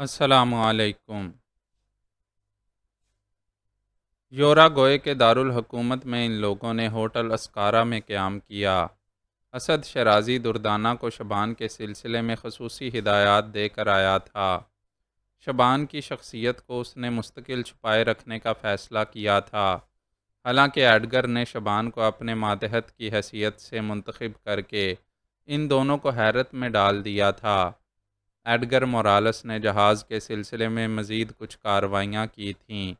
السلام علیکم۔ یوراگوئے کے دارالحکومت میں ان لوگوں نے ہوٹل اسکارا میں قیام کیا۔ اسد شرازی دردانہ کو شبان کے سلسلے میں خصوصی ہدایات دے کر آیا تھا۔ شبان کی شخصیت کو اس نے مستقل چھپائے رکھنے کا فیصلہ کیا تھا، حالانکہ ایڈگر نے شبان کو اپنے ماتحت کی حیثیت سے منتخب کر کے ان دونوں کو حیرت میں ڈال دیا تھا۔ ایڈگر مورالس نے جہاز کے سلسلے میں مزید کچھ کارروائیاں کی تھیں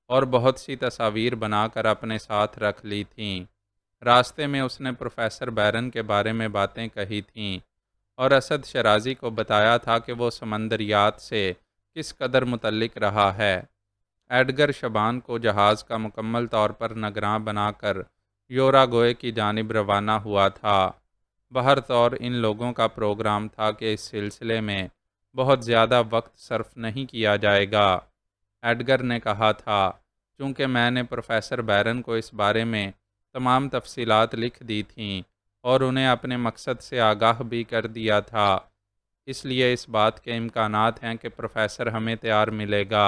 اور بہت سی تصاویر بنا کر اپنے ساتھ رکھ لی تھیں۔ راستے میں اس نے پروفیسر بیرن کے بارے میں باتیں کہی تھیں اور اسد شرازی کو بتایا تھا کہ وہ سمندریات سے کس قدر متعلق رہا ہے۔ ایڈگر شبان کو جہاز کا مکمل طور پر نگراں بنا کر یوراگوئے کی جانب روانہ ہوا تھا۔ بہر طور ان لوگوں کا پروگرام تھا کہ اس سلسلے میں بہت زیادہ وقت صرف نہیں کیا جائے گا۔ ایڈگر نے کہا تھا، چونکہ میں نے پروفیسر بیرن کو اس بارے میں تمام تفصیلات لکھ دی تھیں اور انہیں اپنے مقصد سے آگاہ بھی کر دیا تھا، اس لیے اس بات کے امکانات ہیں کہ پروفیسر ہمیں تیار ملے گا۔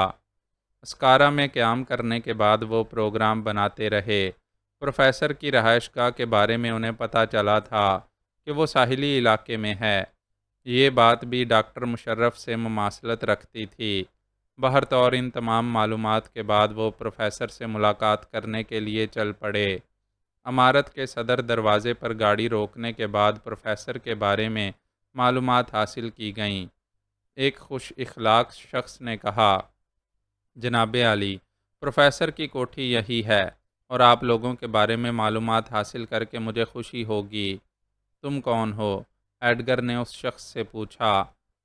اسکارا میں قیام کرنے کے بعد وہ پروگرام بناتے رہے۔ پروفیسر کی رہائش گاہ کے بارے میں انہیں پتہ چلا تھا کہ وہ ساحلی علاقے میں ہے۔ یہ بات بھی ڈاکٹر مشرف سے مماثلت رکھتی تھی۔ بہرطور ان تمام معلومات کے بعد وہ پروفیسر سے ملاقات کرنے کے لیے چل پڑے۔ عمارت کے صدر دروازے پر گاڑی روکنے کے بعد پروفیسر کے بارے میں معلومات حاصل کی گئیں۔ ایک خوش اخلاق شخص نے کہا، جناب عالی، پروفیسر کی کوٹھی یہی ہے اور آپ لوگوں کے بارے میں معلومات حاصل کر کے مجھے خوشی ہوگی۔ تم کون ہو؟ ایڈگر نے اس شخص سے پوچھا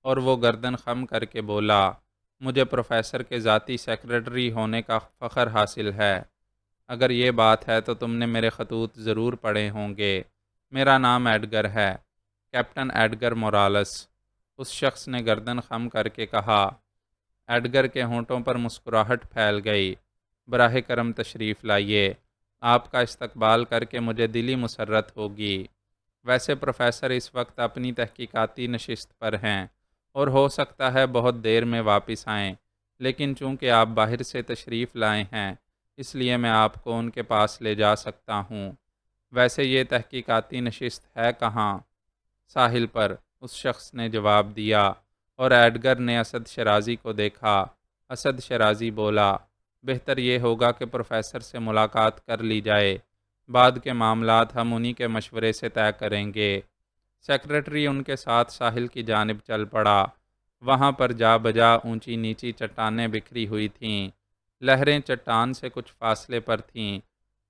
اور وہ گردن خم کر کے بولا، مجھے پروفیسر کے ذاتی سیکرٹری ہونے کا فخر حاصل ہے۔ اگر یہ بات ہے تو تم نے میرے خطوط ضرور پڑھے ہوں گے۔ میرا نام ایڈگر ہے، کیپٹن ایڈگر مورالس۔ اس شخص نے گردن خم کر کے کہا۔ ایڈگر کے ہونٹوں پر مسکراہٹ پھیل گئی۔ براہ کرم تشریف لائیے، آپ کا استقبال کر کے مجھے دلی مسرت ہوگی۔ ویسے پروفیسر اس وقت اپنی تحقیقاتی نشست پر ہیں اور ہو سکتا ہے بہت دیر میں واپس آئیں، لیکن چونکہ آپ باہر سے تشریف لائے ہیں اس لیے میں آپ کو ان کے پاس لے جا سکتا ہوں۔ ویسے یہ تحقیقاتی نشست ہے کہاں؟ ساحل پر، اس شخص نے جواب دیا، اور ایڈگر نے اسد شرازی کو دیکھا۔ اسد شرازی بولا، بہتر یہ ہوگا کہ پروفیسر سے ملاقات کر لی جائے، بعد کے معاملات ہم انہی کے مشورے سے طے کریں گے۔ سیکرٹری ان کے ساتھ ساحل کی جانب چل پڑا۔ وہاں پر جا بجا اونچی نیچی چٹانیں بکھری ہوئی تھیں۔ لہریں چٹان سے کچھ فاصلے پر تھیں،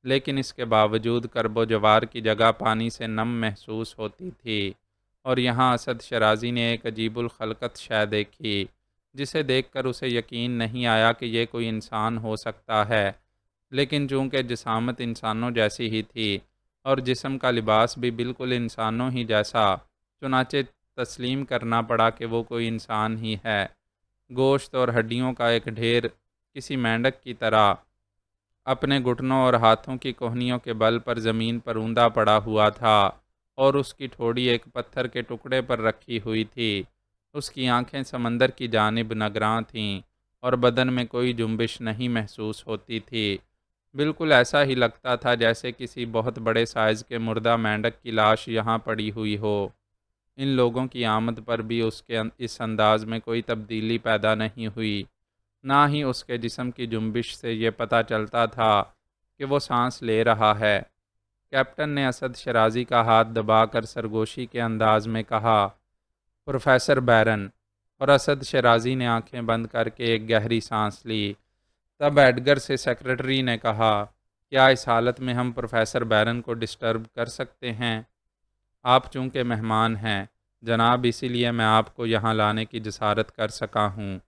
لیکن اس کے باوجود کرب و جوار کی جگہ پانی سے نم محسوس ہوتی تھی، اور یہاں اسد شرازی نے ایک عجیب الخلقت شے دیکھی جسے دیکھ کر اسے یقین نہیں آیا کہ یہ کوئی انسان ہو سکتا ہے، لیکن چونکہ جسامت انسانوں جیسی ہی تھی اور جسم کا لباس بھی بالکل انسانوں ہی جیسا، چنانچہ تسلیم کرنا پڑا کہ وہ کوئی انسان ہی ہے۔ گوشت اور ہڈیوں کا ایک ڈھیر کسی مینڈک کی طرح اپنے گھٹنوں اور ہاتھوں کی کوہنیوں کے بل پر زمین پر اوندا پڑا ہوا تھا، اور اس کی ٹھوڑی ایک پتھر کے ٹکڑے پر رکھی ہوئی تھی۔ اس کی آنکھیں سمندر کی جانب نگراں تھیں اور بدن میں کوئی جنبش نہیں محسوس ہوتی تھی۔ بالکل ایسا ہی لگتا تھا جیسے کسی بہت بڑے سائز کے مردہ مینڈک کی لاش یہاں پڑی ہوئی ہو۔ ان لوگوں کی آمد پر بھی اس کے اس انداز میں کوئی تبدیلی پیدا نہیں ہوئی، نہ ہی اس کے جسم کی جنبش سے یہ پتہ چلتا تھا کہ وہ سانس لے رہا ہے۔ کیپٹن نے اسد شرازی کا ہاتھ دبا کر سرگوشی کے انداز میں کہا، پروفیسر بیرن، اور اسد شرازی نے آنکھیں بند کر کے ایک گہری سانس لی۔ تب ایڈگر سے سیکرٹری نے کہا، کیا اس حالت میں ہم پروفیسر بیرن کو ڈسٹرب کر سکتے ہیں؟ آپ چونکہ مہمان ہیں جناب، اسی لیے میں آپ کو یہاں لانے کی جسارت کر سکا ہوں۔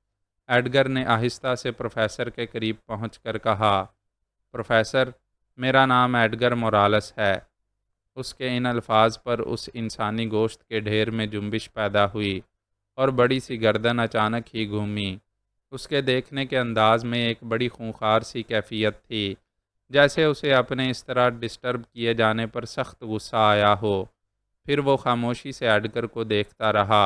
ایڈگر نے آہستہ سے پروفیسر کے قریب پہنچ کر کہا، پروفیسر، میرا نام ایڈگر مورالس ہے۔ اس کے ان الفاظ پر اس انسانی گوشت کے ڈھیر میں جنبش پیدا ہوئی اور بڑی سی گردن اچانک ہی گھومی۔ اس کے دیکھنے کے انداز میں ایک بڑی خونخوار سی کیفیت تھی، جیسے اسے اپنے اس طرح ڈسٹرب کیے جانے پر سخت غصہ آیا ہو۔ پھر وہ خاموشی سے ایڈگر کو دیکھتا رہا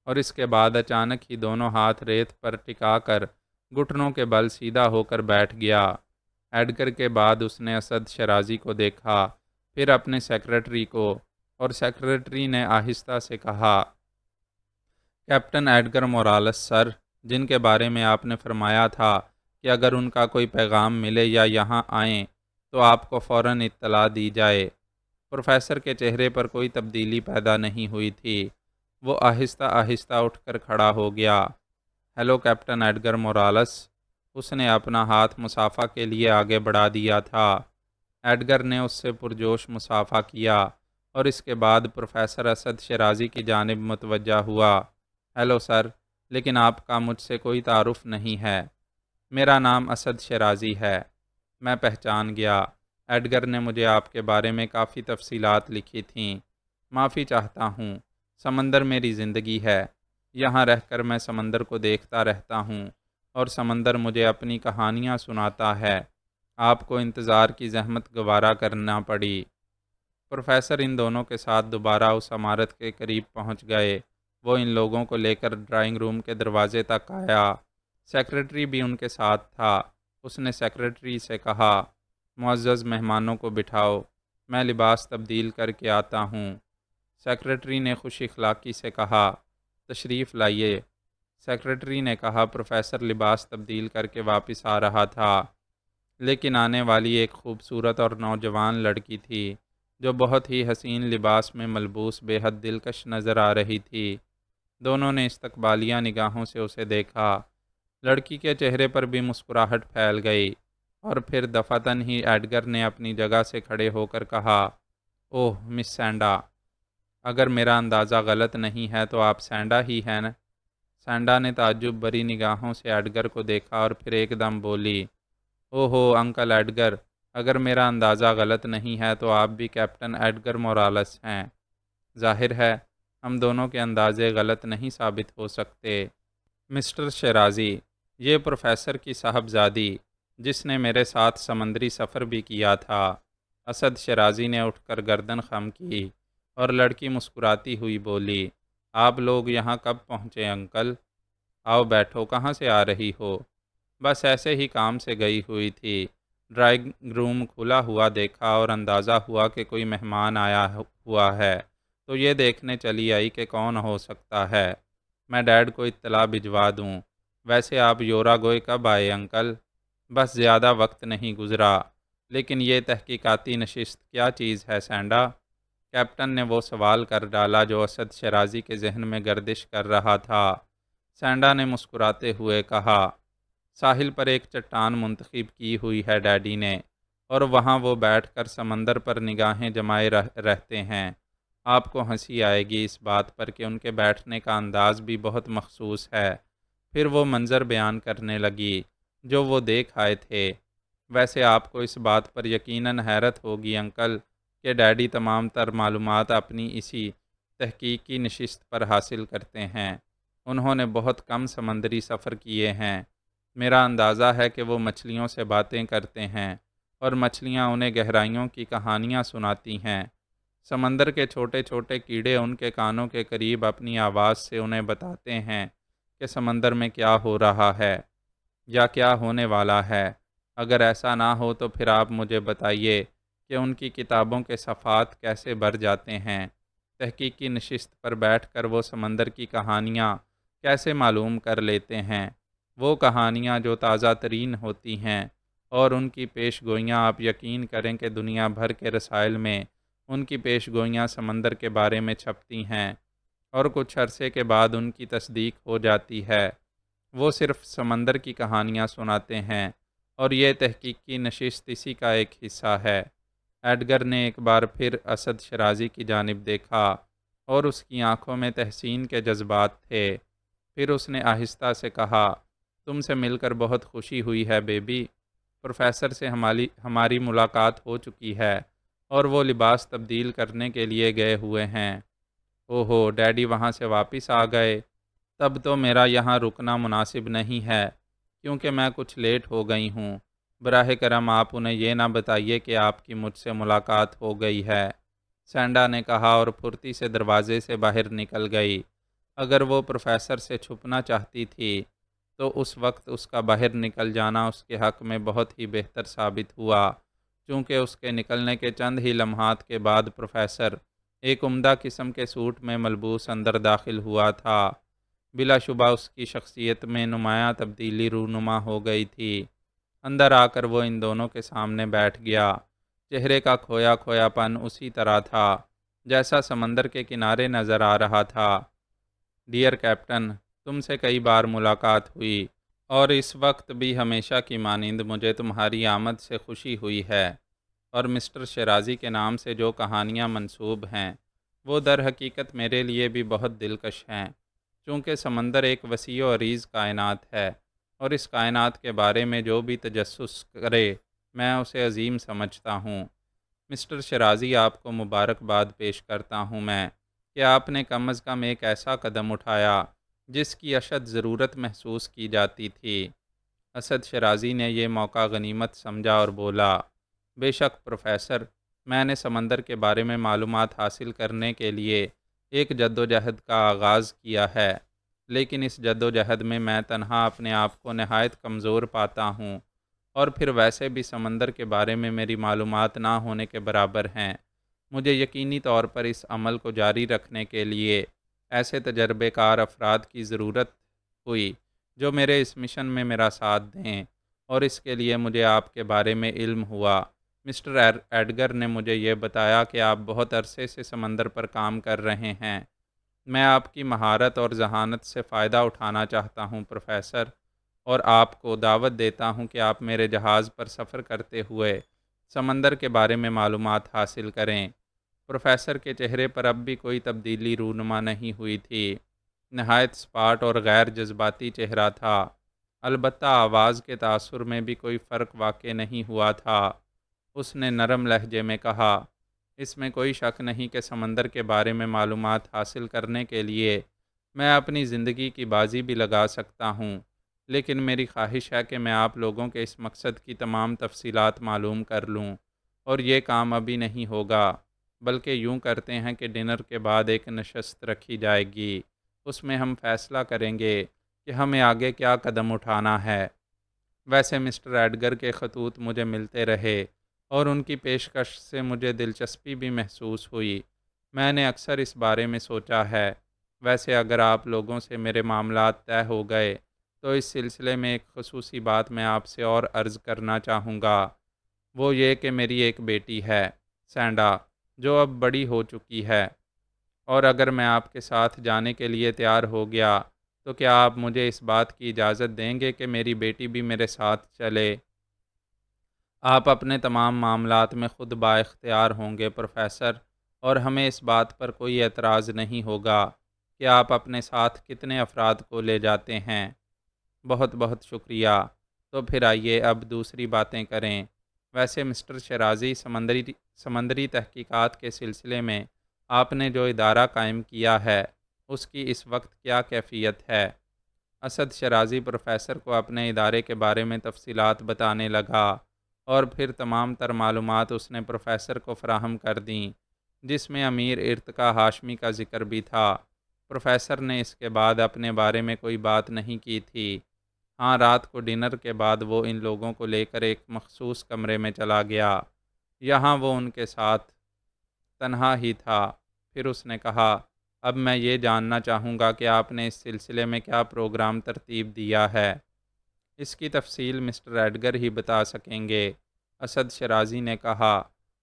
اور اس کے بعد اچانک ہی دونوں ہاتھ ریت پر ٹکا کر گھٹنوں کے بل سیدھا ہو کر بیٹھ گیا۔ ایڈگر کے بعد اس نے اسد شیرازی کو دیکھا، پھر اپنے سیکرٹری کو، اور سیکرٹری نے آہستہ سے کہا، کیپٹن ایڈگر مورالس سر، جن کے بارے میں آپ نے فرمایا تھا کہ اگر ان کا کوئی پیغام ملے یا یہاں آئیں تو آپ کو فوراً اطلاع دی جائے۔ پروفیسر کے چہرے پر کوئی تبدیلی پیدا نہیں ہوئی تھی۔ وہ آہستہ آہستہ اٹھ کر کھڑا ہو گیا۔ Hello captain Edgar Morales. اس نے اپنا ہاتھ مصافحہ کے لیے آگے بڑھا دیا تھا۔ ایڈگر نے اس سے پرجوش مصافحہ کیا اور اس کے بعد پروفیسر اسد شیرازی کی جانب متوجہ ہوا۔ ہیلو سر، لیکن آپ کا مجھ سے کوئی تعارف نہیں ہے۔ میرا نام اسد شیرازی ہے۔ میں پہچان گیا۔ ایڈگر نے مجھے آپ کے بارے میں کافی تفصیلات لکھی تھیں۔ معافی چاہتا ہوں۔ سمندر میری زندگی ہے۔ یہاں رہ کر میں سمندر کو دیکھتا رہتا ہوں اور سمندر مجھے اپنی کہانیاں سناتا ہے۔ آپ کو انتظار کی زحمت گوارا کرنا پڑی۔ پروفیسر ان دونوں کے ساتھ دوبارہ اس عمارت کے قریب پہنچ گئے۔ وہ ان لوگوں کو لے کر ڈرائنگ روم کے دروازے تک آیا۔ سیکرٹری بھی ان کے ساتھ تھا۔ اس نے سیکرٹری سے کہا، معزز مہمانوں کو بٹھاؤ، میں لباس تبدیل کر کے آتا ہوں۔ سیکرٹری نے خوش اخلاقی سے کہا، تشریف لائیے۔ سیکرٹری نے کہا، پروفیسر لباس تبدیل کر کے واپس آ رہا تھا، لیکن آنے والی ایک خوبصورت اور نوجوان لڑکی تھی جو بہت ہی حسین لباس میں ملبوس بے حد دلکش نظر آ رہی تھی۔ دونوں نے استقبالیہ نگاہوں سے اسے دیکھا۔ لڑکی کے چہرے پر بھی مسکراہٹ پھیل گئی، اور پھر دفعتاً ہی ایڈگر نے اپنی جگہ سے کھڑے ہو کر کہا، اوہ مس سینڈا، اگر میرا اندازہ غلط نہیں ہے تو آپ سینڈا ہی ہیں نا؟ سینڈا نے تعجب بری نگاہوں سے ایڈگر کو دیکھا اور پھر ایک دم بولی، اوہ ہو انکل ایڈگر، اگر میرا اندازہ غلط نہیں ہے تو آپ بھی کیپٹن ایڈگر مورالس ہیں۔ ظاہر ہے ہم دونوں کے اندازے غلط نہیں ثابت ہو سکتے۔ مسٹر شیرازی، یہ پروفیسر کی صاحبزادی جس نے میرے ساتھ سمندری سفر بھی کیا تھا۔ اسد شیرازی نے اٹھ کر گردن خم کی اور لڑکی مسکراتی ہوئی بولی، آپ لوگ یہاں کب پہنچے انکل؟ آؤ بیٹھو، کہاں سے آ رہی ہو؟ بس ایسے ہی کام سے گئی ہوئی تھی۔ ڈرائنگ روم کھلا ہوا دیکھا اور اندازہ ہوا کہ کوئی مہمان آیا ہوا ہے، تو یہ دیکھنے چلی آئی کہ کون ہو سکتا ہے۔ میں ڈیڈ کو اطلاع بھجوا دوں۔ ویسے آپ یوراگوئے کب آئے انکل؟ بس زیادہ وقت نہیں گزرا۔ لیکن یہ تحقیقاتی نشست کیا چیز ہے سینڈا؟ کیپٹن نے وہ سوال کر ڈالا جو اسد شیرازی کے ذہن میں گردش کر رہا تھا۔ سینڈا نے مسکراتے ہوئے کہا، ساحل پر ایک چٹان منتخب کی ہوئی ہے ڈیڈی نے، اور وہاں وہ بیٹھ کر سمندر پر نگاہیں جمائے رہتے ہیں۔ آپ کو ہنسی آئے گی اس بات پر کہ ان کے بیٹھنے کا انداز بھی بہت مخصوص ہے۔ پھر وہ منظر بیان کرنے لگی جو وہ دیکھ آئے تھے۔ ویسے آپ کو اس بات پر یقیناً حیرت ہوگی انکل کہ ڈیڈی تمام تر معلومات اپنی اسی تحقیقی نشست پر حاصل کرتے ہیں۔ انہوں نے بہت کم سمندری سفر کیے ہیں۔ میرا اندازہ ہے کہ وہ مچھلیوں سے باتیں کرتے ہیں اور مچھلیاں انہیں گہرائیوں کی کہانیاں سناتی ہیں۔ سمندر کے چھوٹے چھوٹے کیڑے ان کے کانوں کے قریب اپنی آواز سے انہیں بتاتے ہیں کہ سمندر میں کیا ہو رہا ہے یا کیا ہونے والا ہے۔ اگر ایسا نہ ہو تو پھر آپ مجھے بتائیے کہ ان کی کتابوں کے صفحات کیسے بھر جاتے ہیں۔ تحقیقی نشست پر بیٹھ کر وہ سمندر کی کہانیاں کیسے معلوم کر لیتے ہیں، وہ کہانیاں جو تازہ ترین ہوتی ہیں، اور ان کی پیش گوئیاں آپ یقین کریں کہ دنیا بھر کے رسائل میں ان کی پیش گوئیاں سمندر کے بارے میں چھپتی ہیں، اور کچھ عرصے کے بعد ان کی تصدیق ہو جاتی ہے۔ وہ صرف سمندر کی کہانیاں سناتے ہیں، اور یہ تحقیقی نشست اسی کا ایک حصہ ہے۔ ایڈگر نے ایک بار پھر اسد شیرازی کی جانب دیکھا اور اس کی آنکھوں میں تحسین کے جذبات تھے۔ پھر اس نے آہستہ سے کہا، تم سے مل کر بہت خوشی ہوئی ہے بیبی۔ پروفیسر سے ہماری ملاقات ہو چکی ہے اور وہ لباس تبدیل کرنے کے لیے گئے ہوئے ہیں۔ اوہو، ڈیڈی وہاں سے واپس آ گئے؟ تب تو میرا یہاں رکنا مناسب نہیں ہے کیونکہ میں کچھ لیٹ ہو گئی ہوں۔ براہ کرم آپ انہیں یہ نہ بتائیے کہ آپ کی مجھ سے ملاقات ہو گئی ہے، سینڈا نے کہا اور پھرتی سے دروازے سے باہر نکل گئی۔ اگر وہ پروفیسر سے چھپنا چاہتی تھی تو اس وقت اس کا باہر نکل جانا اس کے حق میں بہت ہی بہتر ثابت ہوا، چونکہ اس کے نکلنے کے چند ہی لمحات کے بعد پروفیسر ایک عمدہ قسم کے سوٹ میں ملبوس اندر داخل ہوا تھا۔ بلا شبہ اس کی شخصیت میں نمایاں تبدیلی رونما ہو گئی تھی۔ اندر آ کر وہ ان دونوں کے سامنے بیٹھ گیا۔ چہرے کا کھویا کھویا پن اسی طرح تھا جیسا سمندر کے کنارے نظر آ رہا تھا۔ ڈیئر کیپٹن، تم سے کئی بار ملاقات ہوئی اور اس وقت بھی ہمیشہ کی مانند مجھے تمہاری آمد سے خوشی ہوئی ہے، اور مسٹر شیرازی کے نام سے جو کہانیاں منسوب ہیں وہ در حقیقت میرے لیے بھی بہت دلکش ہیں، چونکہ سمندر ایک وسیع و عریض کائنات ہے، اور اس کائنات کے بارے میں جو بھی تجسس کرے میں اسے عظیم سمجھتا ہوں۔ مسٹر شیرازی، آپ کو مبارکباد پیش کرتا ہوں میں کہ آپ نے کم از کم ایک ایسا قدم اٹھایا جس کی اشد ضرورت محسوس کی جاتی تھی۔ اسد شیرازی نے یہ موقع غنیمت سمجھا اور بولا، بے شک پروفیسر، میں نے سمندر کے بارے میں معلومات حاصل کرنے کے لیے ایک جدوجہد کا آغاز کیا ہے، لیکن اس جدوجہد میں تنہا اپنے آپ کو نہایت کمزور پاتا ہوں، اور پھر ویسے بھی سمندر کے بارے میں میری معلومات نہ ہونے کے برابر ہیں۔ مجھے یقینی طور پر اس عمل کو جاری رکھنے کے لیے ایسے تجربے کار افراد کی ضرورت ہوئی جو میرے اس مشن میں میرا ساتھ دیں، اور اس کے لیے مجھے آپ کے بارے میں علم ہوا۔ مسٹر ایڈگر نے مجھے یہ بتایا کہ آپ بہت عرصے سے سمندر پر کام کر رہے ہیں۔ میں آپ کی مہارت اور ذہانت سے فائدہ اٹھانا چاہتا ہوں پروفیسر، اور آپ کو دعوت دیتا ہوں کہ آپ میرے جہاز پر سفر کرتے ہوئے سمندر کے بارے میں معلومات حاصل کریں۔ پروفیسر کے چہرے پر اب بھی کوئی تبدیلی رونما نہیں ہوئی تھی، نہایت سپاٹ اور غیر جذباتی چہرہ تھا، البتہ آواز کے تاثر میں بھی کوئی فرق واقع نہیں ہوا تھا۔ اس نے نرم لہجے میں کہا، اس میں کوئی شک نہیں کہ سمندر کے بارے میں معلومات حاصل کرنے کے لیے میں اپنی زندگی کی بازی بھی لگا سکتا ہوں، لیکن میری خواہش ہے کہ میں آپ لوگوں کے اس مقصد کی تمام تفصیلات معلوم کر لوں، اور یہ کام ابھی نہیں ہوگا، بلکہ یوں کرتے ہیں کہ ڈنر کے بعد ایک نشست رکھی جائے گی، اس میں ہم فیصلہ کریں گے کہ ہمیں آگے کیا قدم اٹھانا ہے۔ ویسے مسٹر ایڈگر کے خطوط مجھے ملتے رہے اور ان کی پیشکش سے مجھے دلچسپی بھی محسوس ہوئی۔ میں نے اکثر اس بارے میں سوچا ہے۔ ویسے اگر آپ لوگوں سے میرے معاملات طے ہو گئے تو اس سلسلے میں ایک خصوصی بات میں آپ سے اور عرض کرنا چاہوں گا، وہ یہ کہ میری ایک بیٹی ہے، سینڈا، جو اب بڑی ہو چکی ہے، اور اگر میں آپ کے ساتھ جانے کے لیے تیار ہو گیا تو کیا آپ مجھے اس بات کی اجازت دیں گے کہ میری بیٹی بھی میرے ساتھ چلے؟ آپ اپنے تمام معاملات میں خود با اختیار ہوں گے پروفیسر، اور ہمیں اس بات پر کوئی اعتراض نہیں ہوگا کہ آپ اپنے ساتھ کتنے افراد کو لے جاتے ہیں۔ بہت بہت شکریہ۔ تو پھر آئیے اب دوسری باتیں کریں۔ ویسے مسٹر شیرازی، سمندری تحقیقات کے سلسلے میں آپ نے جو ادارہ قائم کیا ہے اس کی اس وقت کیا کیفیت ہے؟ اسد شیرازی پروفیسر کو اپنے ادارے کے بارے میں تفصیلات بتانے لگا، اور پھر تمام تر معلومات اس نے پروفیسر کو فراہم کر دیں، جس میں امیر ارتقا ہاشمی کا ذکر بھی تھا۔ پروفیسر نے اس کے بعد اپنے بارے میں کوئی بات نہیں کی تھی۔ ہاں، رات کو ڈنر کے بعد وہ ان لوگوں کو لے کر ایک مخصوص کمرے میں چلا گیا۔ یہاں وہ ان کے ساتھ تنہا ہی تھا۔ پھر اس نے کہا، اب میں یہ جاننا چاہوں گا کہ آپ نے اس سلسلے میں کیا پروگرام ترتیب دیا ہے۔ اس کی تفصیل مسٹر ایڈگر ہی بتا سکیں گے، اسد شیرازی نے کہا،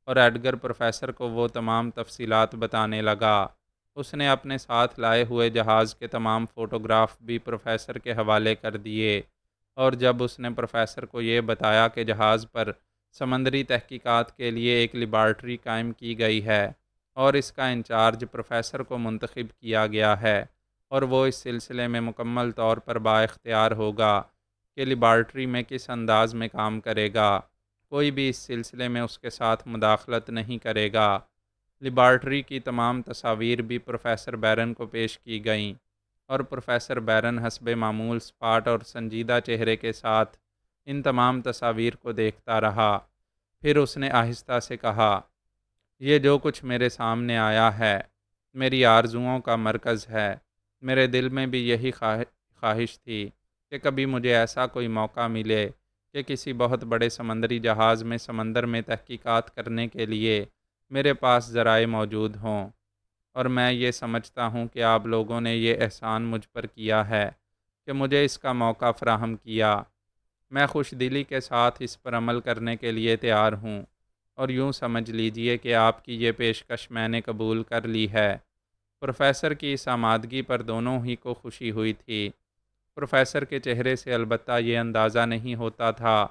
اور ایڈگر پروفیسر کو وہ تمام تفصیلات بتانے لگا۔ اس نے اپنے ساتھ لائے ہوئے جہاز کے تمام فوٹوگراف بھی پروفیسر کے حوالے کر دیے، اور جب اس نے پروفیسر کو یہ بتایا کہ جہاز پر سمندری تحقیقات کے لیے ایک لیبارٹری قائم کی گئی ہے اور اس کا انچارج پروفیسر کو منتخب کیا گیا ہے، اور وہ اس سلسلے میں مکمل طور پر با اختیار ہوگا کہ لیبارٹری میں کس انداز میں کام کرے گا، کوئی بھی اس سلسلے میں اس کے ساتھ مداخلت نہیں کرے گا۔ لیبارٹری کی تمام تصاویر بھی پروفیسر بیرن کو پیش کی گئیں، اور پروفیسر بیرن حسب معمول سپاٹ اور سنجیدہ چہرے کے ساتھ ان تمام تصاویر کو دیکھتا رہا۔ پھر اس نے آہستہ سے کہا، یہ جو کچھ میرے سامنے آیا ہے میری آرزوؤں کا مرکز ہے۔ میرے دل میں بھی یہی خواہش تھی کہ کبھی مجھے ایسا کوئی موقع ملے کہ کسی بہت بڑے سمندری جہاز میں سمندر میں تحقیقات کرنے کے لیے میرے پاس ذرائع موجود ہوں، اور میں یہ سمجھتا ہوں کہ آپ لوگوں نے یہ احسان مجھ پر کیا ہے کہ مجھے اس کا موقع فراہم کیا۔ میں خوش دلی کے ساتھ اس پر عمل کرنے کے لیے تیار ہوں، اور یوں سمجھ لیجئے کہ آپ کی یہ پیشکش میں نے قبول کر لی ہے۔ پروفیسر کی اس آمادگی پر دونوں ہی کو خوشی ہوئی تھی۔ پروفیسر کے چہرے سے البتہ یہ اندازہ نہیں ہوتا تھا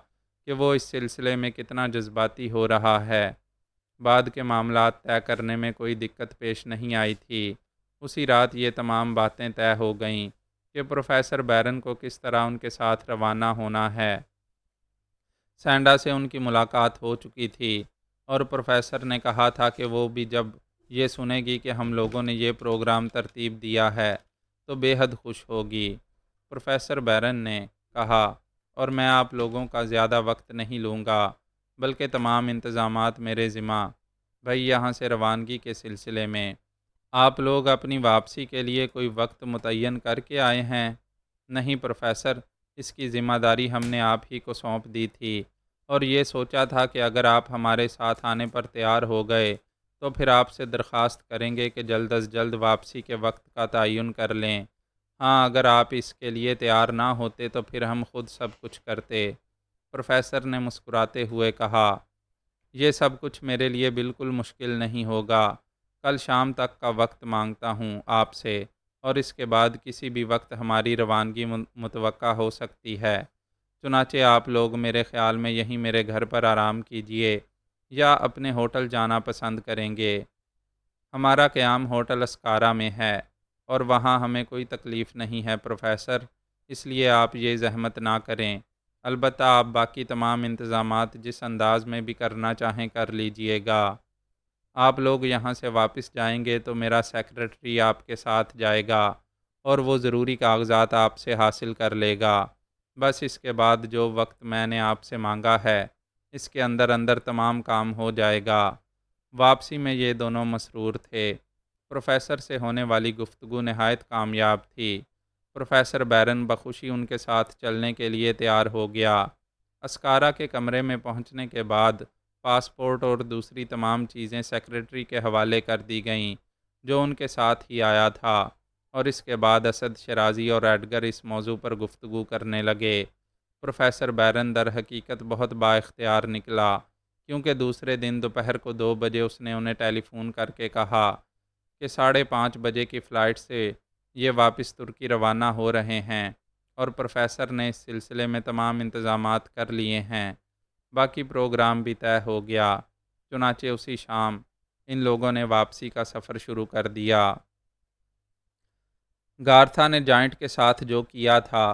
کہ وہ اس سلسلے میں کتنا جذباتی ہو رہا ہے۔ بعد کے معاملات طے کرنے میں کوئی دقت پیش نہیں آئی تھی۔ اسی رات یہ تمام باتیں طے ہو گئیں کہ پروفیسر بیرن کو کس طرح ان کے ساتھ روانہ ہونا ہے۔ سینڈا سے ان کی ملاقات ہو چکی تھی، اور پروفیسر نے کہا تھا کہ وہ بھی جب یہ سنے گی کہ ہم لوگوں نے یہ پروگرام ترتیب دیا ہے تو بے حد خوش ہوگی۔ پروفیسر بیرن نے کہا، اور میں آپ لوگوں کا زیادہ وقت نہیں لوں گا، بلکہ تمام انتظامات میرے ذمہ۔ بھائی، یہاں سے روانگی کے سلسلے میں آپ لوگ اپنی واپسی کے لیے کوئی وقت متعین کر کے آئے ہیں؟ نہیں پروفیسر، اس کی ذمہ داری ہم نے آپ ہی کو سونپ دی تھی، اور یہ سوچا تھا کہ اگر آپ ہمارے ساتھ آنے پر تیار ہو گئے تو پھر آپ سے درخواست کریں گے کہ جلد از جلد واپسی کے وقت کا تعین کر لیں۔ ہاں، اگر آپ اس کے لیے تیار نہ ہوتے تو پھر ہم خود سب کچھ کرتے۔ پروفیسر نے مسکراتے ہوئے کہا، یہ سب کچھ میرے لیے بالکل مشکل نہیں ہوگا۔ کل شام تک کا وقت مانگتا ہوں آپ سے، اور اس کے بعد کسی بھی وقت ہماری روانگی متوقع ہو سکتی ہے۔ چنانچہ آپ لوگ میرے خیال میں یہیں میرے گھر پر آرام کیجئے یا اپنے ہوٹل جانا پسند کریں گے۔ ہمارا قیام ہوٹل اسکارا میں ہے، اور وہاں ہمیں کوئی تکلیف نہیں ہے پروفیسر، اس لیے آپ یہ زحمت نہ کریں۔ البتہ آپ باقی تمام انتظامات جس انداز میں بھی کرنا چاہیں کر لیجئے گا۔ آپ لوگ یہاں سے واپس جائیں گے تو میرا سیکریٹری آپ کے ساتھ جائے گا، اور وہ ضروری کاغذات آپ سے حاصل کر لے گا۔ بس اس کے بعد جو وقت میں نے آپ سے مانگا ہے، اس کے اندر اندر تمام کام ہو جائے گا۔ واپسی میں یہ دونوں مسرور تھے۔ پروفیسر سے ہونے والی گفتگو نہایت کامیاب تھی۔ پروفیسر بیرن بخوشی ان کے ساتھ چلنے کے لیے تیار ہو گیا۔ اسکارا کے کمرے میں پہنچنے کے بعد پاسپورٹ اور دوسری تمام چیزیں سیکریٹری کے حوالے کر دی گئیں، جو ان کے ساتھ ہی آیا تھا، اور اس کے بعد اسد شیرازی اور ایڈگر اس موضوع پر گفتگو کرنے لگے۔ پروفیسر بیرن در حقیقت بہت با اختیار نکلا، کیونکہ دوسرے دن دوپہر کو 2 بجے اس نے انہیں ٹیلی فون کر کے کہا کہ 5:30 بجے کی فلائٹ سے یہ واپس ترکی روانہ ہو رہے ہیں، اور پروفیسر نے اس سلسلے میں تمام انتظامات کر لیے ہیں۔ باقی پروگرام بھی طے ہو گیا۔ چنانچہ اسی شام ان لوگوں نے واپسی کا سفر شروع کر دیا۔ گارتھا نے جائنٹ کے ساتھ جو کیا تھا،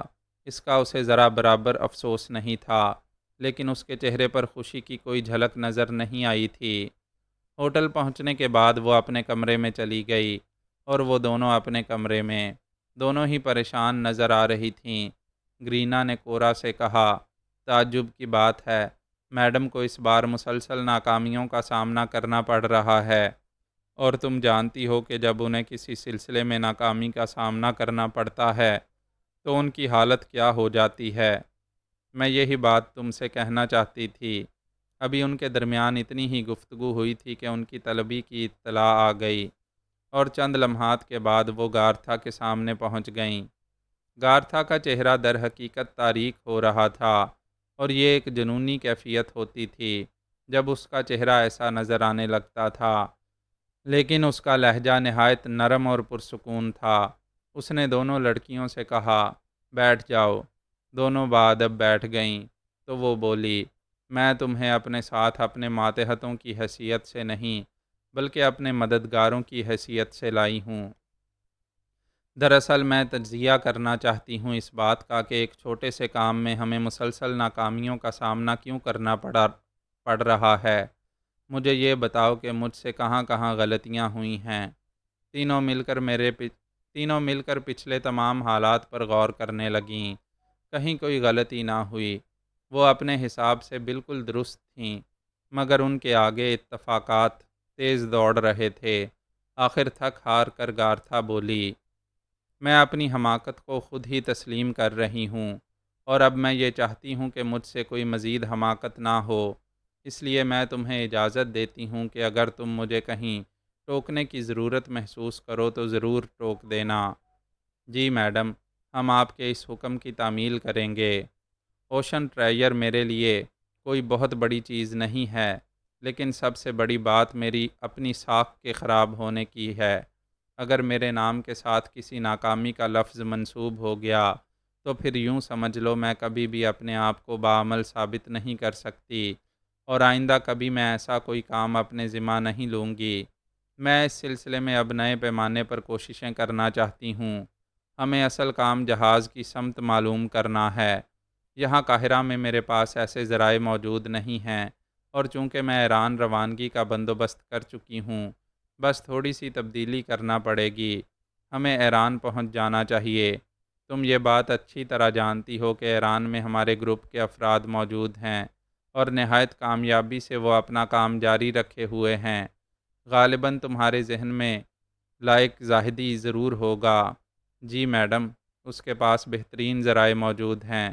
اس کا اسے ذرا برابر افسوس نہیں تھا، لیکن اس کے چہرے پر خوشی کی کوئی جھلک نظر نہیں آئی تھی۔ ہوٹل پہنچنے کے بعد وہ اپنے کمرے میں چلی گئی، اور وہ دونوں اپنے کمرے میں دونوں ہی پریشان نظر آ رہی تھیں۔ گرینا نے کورا سے کہا، تعجب کی بات ہے، میڈم کو اس بار مسلسل ناکامیوں کا سامنا کرنا پڑ رہا ہے، اور تم جانتی ہو کہ جب انہیں کسی سلسلے میں ناکامی کا سامنا کرنا پڑتا ہے تو ان کی حالت کیا ہو جاتی ہے۔ میں یہی بات تم سے کہنا چاہتی تھی۔ ابھی ان کے درمیان اتنی ہی گفتگو ہوئی تھی کہ ان کی طلبی کی اطلاع آ گئی، اور چند لمحات کے بعد وہ گارتھا کے سامنے پہنچ گئیں۔ گارتھا کا چہرہ در حقیقت تاریک ہو رہا تھا، اور یہ ایک جنونی کیفیت ہوتی تھی جب اس کا چہرہ ایسا نظر آنے لگتا تھا، لیکن اس کا لہجہ نہایت نرم اور پرسکون تھا۔ اس نے دونوں لڑکیوں سے کہا، بیٹھ جاؤ۔ دونوں بادب بیٹھ گئیں، تو وہ بولی، میں تمہیں اپنے ساتھ اپنے ماتحتوں کی حیثیت سے نہیں، بلکہ اپنے مددگاروں کی حیثیت سے لائی ہوں۔ دراصل میں تجزیہ کرنا چاہتی ہوں اس بات کا کہ ایک چھوٹے سے کام میں ہمیں مسلسل ناکامیوں کا سامنا کیوں کرنا پڑ رہا ہے۔ مجھے یہ بتاؤ کہ مجھ سے کہاں کہاں غلطیاں ہوئی ہیں۔ تینوں مل کر پچھلے تمام حالات پر غور کرنے لگیں۔ کہیں کوئی غلطی نہ ہوئی۔ وہ اپنے حساب سے بالکل درست تھیں، مگر ان کے آگے اتفاقات تیز دوڑ رہے تھے۔ آخر تھک ہار کر گارتھا بولی، میں اپنی حماقت کو خود ہی تسلیم کر رہی ہوں، اور اب میں یہ چاہتی ہوں کہ مجھ سے کوئی مزید حماقت نہ ہو۔ اس لیے میں تمہیں اجازت دیتی ہوں کہ اگر تم مجھے کہیں ٹوکنے کی ضرورت محسوس کرو تو ضرور ٹوک دینا۔ جی میڈم، ہم آپ کے اس حکم کی تعمیل کریں گے۔ اوشن ٹرائیر میرے لیے کوئی بہت بڑی چیز نہیں ہے، لیکن سب سے بڑی بات میری اپنی ساکھ کے خراب ہونے کی ہے۔ اگر میرے نام کے ساتھ کسی ناکامی کا لفظ منسوب ہو گیا تو پھر یوں سمجھ لو میں کبھی بھی اپنے آپ کو باعمل ثابت نہیں کر سکتی، اور آئندہ کبھی میں ایسا کوئی کام اپنے ذمہ نہیں لوں گی۔ میں اس سلسلے میں اب نئے پیمانے پر کوششیں کرنا چاہتی ہوں۔ ہمیں اصل کام جہاز کی سمت معلوم کرنا ہے۔ یہاں قاہرہ میں میرے پاس ایسے ذرائع موجود نہیں ہیں، اور چونکہ میں ایران روانگی کا بندوبست کر چکی ہوں، بس تھوڑی سی تبدیلی کرنا پڑے گی۔ ہمیں ایران پہنچ جانا چاہیے۔ تم یہ بات اچھی طرح جانتی ہو کہ ایران میں ہمارے گروپ کے افراد موجود ہیں، اور نہایت کامیابی سے وہ اپنا کام جاری رکھے ہوئے ہیں۔ غالباً تمہارے ذہن میں لائق زاہدی ضرور ہوگا۔ جی میڈم، اس کے پاس بہترین ذرائع موجود ہیں،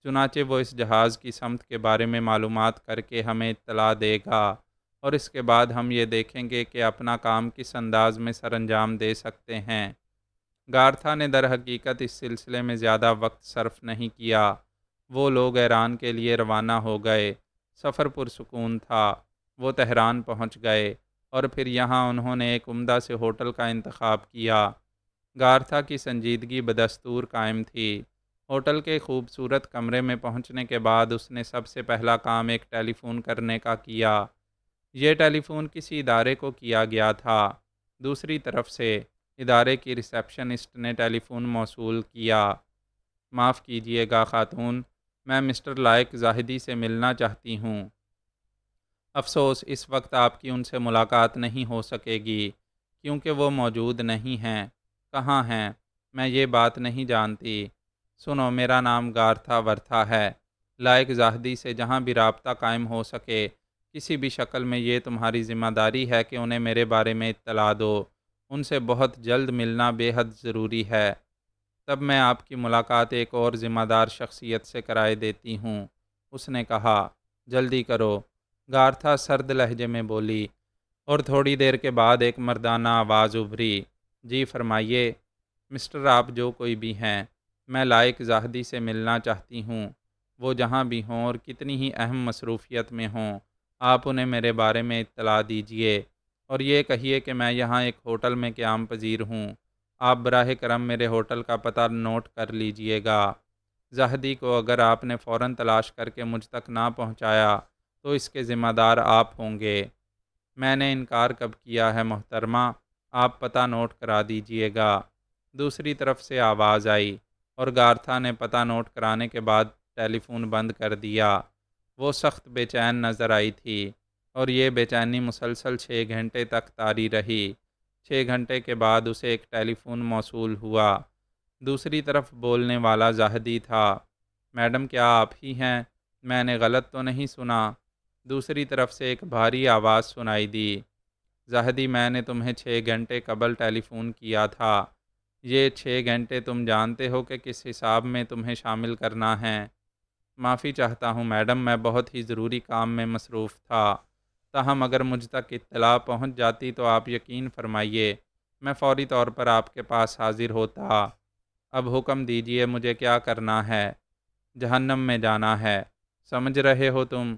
چنانچہ وہ اس جہاز کی سمت کے بارے میں معلومات کر کے ہمیں اطلاع دے گا، اور اس کے بعد ہم یہ دیکھیں گے کہ اپنا کام کس انداز میں سر انجام دے سکتے ہیں۔ گارتھا نے در حقیقت اس سلسلے میں زیادہ وقت صرف نہیں کیا۔ وہ لوگ ایران کے لیے روانہ ہو گئے۔ سفر پرسکون تھا۔ وہ تہران پہنچ گئے، اور پھر یہاں انہوں نے ایک عمدہ سے ہوٹل کا انتخاب کیا۔ گارتھا کی سنجیدگی بدستور قائم تھی۔ ہوٹل کے خوبصورت کمرے میں پہنچنے کے بعد اس نے سب سے پہلا کام ایک ٹیلی فون کرنے کا کیا۔ یہ ٹیلی فون کسی ادارے کو کیا گیا تھا۔ دوسری طرف سے ادارے کی ریسیپشنسٹ نے ٹیلی فون موصول کیا۔ معاف کیجیے گا خاتون، میں مسٹر لائق زاہدی سے ملنا چاہتی ہوں۔ افسوس اس وقت آپ کی ان سے ملاقات نہیں ہو سکے گی، کیونکہ وہ موجود نہیں ہیں۔ کہاں ہیں؟ میں یہ بات نہیں جانتی۔ سنو، میرا نام گارتھا ورتھا ہے۔ لائق زاہدی سے جہاں بھی رابطہ قائم ہو سکے کسی بھی شکل میں، یہ تمہاری ذمہ داری ہے کہ انہیں میرے بارے میں اطلاع دو۔ ان سے بہت جلد ملنا بے حد ضروری ہے۔ تب میں آپ کی ملاقات ایک اور ذمہ دار شخصیت سے کرائے دیتی ہوں، اس نے کہا۔ جلدی کرو، گارتھا سرد لہجے میں بولی، اور تھوڑی دیر کے بعد ایک مردانہ آواز ابھری۔ جی فرمائیے مسٹر، آپ جو کوئی بھی ہیں، میں لائق زاہدی سے ملنا چاہتی ہوں۔ وہ جہاں بھی ہوں اور کتنی ہی اہم مصروفیت میں ہوں، آپ انہیں میرے بارے میں اطلاع دیجیے، اور یہ کہیے کہ میں یہاں ایک ہوٹل میں قیام پذیر ہوں۔ آپ براہ کرم میرے ہوٹل کا پتہ نوٹ کر لیجئے گا۔ زاہدی کو اگر آپ نے فوراً تلاش کر کے مجھ تک نہ پہنچایا تو اس کے ذمہ دار آپ ہوں گے۔ میں نے انکار کب کیا ہے محترمہ، آپ پتہ نوٹ کرا دیجئے گا۔ دوسری طرف سے آواز آئی، اور گارتھا نے پتہ نوٹ کرانے کے بعد ٹیلی فون بند کر دیا۔ وہ سخت بے چین نظر آئی تھی، اور یہ بے چینی مسلسل 6 گھنٹے تک طاری رہی۔ 6 گھنٹے کے بعد اسے ایک ٹیلی فون موصول ہوا۔ دوسری طرف بولنے والا زاہدی تھا۔ میڈم، کیا آپ ہی ہیں؟ میں نے غلط تو نہیں سنا؟ دوسری طرف سے ایک بھاری آواز سنائی دی۔ زاہدی، میں نے تمہیں 6 گھنٹے قبل ٹیلی فون کیا تھا۔ یہ 6 گھنٹے تم جانتے ہو کہ کس حساب میں تمہیں شامل کرنا ہے؟ معافی چاہتا ہوں میڈم، میں بہت ہی ضروری کام میں مصروف تھا۔ تاہم اگر مجھ تک اطلاع پہنچ جاتی تو آپ یقین فرمائیے میں فوری طور پر آپ کے پاس حاضر ہوتا۔ اب حکم دیجئے مجھے کیا کرنا ہے؟ جہنم میں جانا ہے، سمجھ رہے ہو تم؟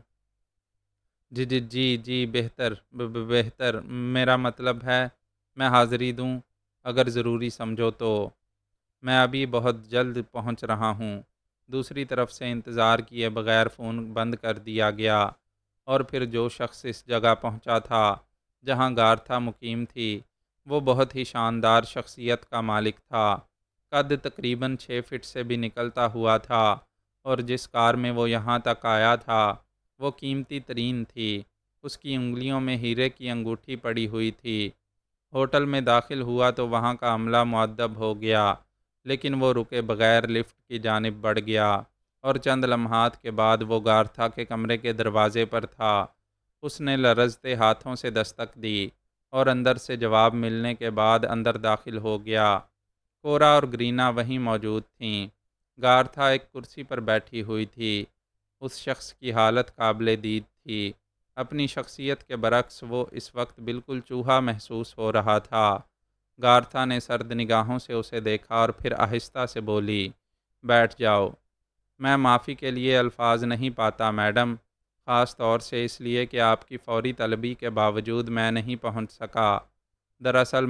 جی جی جی جی، بہتر بہتر، میرا مطلب ہے میں حاضری دوں اگر ضروری سمجھو تو۔ میں ابھی بہت جلد پہنچ رہا ہوں۔ دوسری طرف سے انتظار کیے بغیر فون بند کر دیا گیا، اور پھر جو شخص اس جگہ پہنچا تھا جہاں گارتھا مقیم تھی، وہ بہت ہی شاندار شخصیت کا مالک تھا۔ قد تقریباً 6 فٹ سے بھی نکلتا ہوا تھا، اور جس کار میں وہ یہاں تک آیا تھا وہ قیمتی ترین تھی۔ اس کی انگلیوں میں ہیرے کی انگوٹھی پڑی ہوئی تھی۔ ہوٹل میں داخل ہوا تو وہاں کا عملہ مؤدب ہو گیا، لیکن وہ رکے بغیر لفٹ کی جانب بڑھ گیا، اور چند لمحات کے بعد وہ گارتھا کے کمرے کے دروازے پر تھا۔ اس نے لرزتے ہاتھوں سے دستک دی، اور اندر سے جواب ملنے کے بعد اندر داخل ہو گیا۔ کورا اور گرینا وہیں موجود تھیں۔ گارتھا ایک کرسی پر بیٹھی ہوئی تھی۔ اس شخص کی حالت قابل دید تھی۔ اپنی شخصیت کے برعکس وہ اس وقت بالکل چوہا محسوس ہو رہا تھا۔ گارتھا نے سرد نگاہوں سے اسے دیکھا اور پھر آہستہ سے بولی، بیٹھ جاؤ۔ میں معافی کے لیے الفاظ نہیں پاتا میڈم، خاص طور سے اس لیے کہ آپ کی فوری طلبی کے باوجود میں نہیں پہنچ سکا۔ دراصل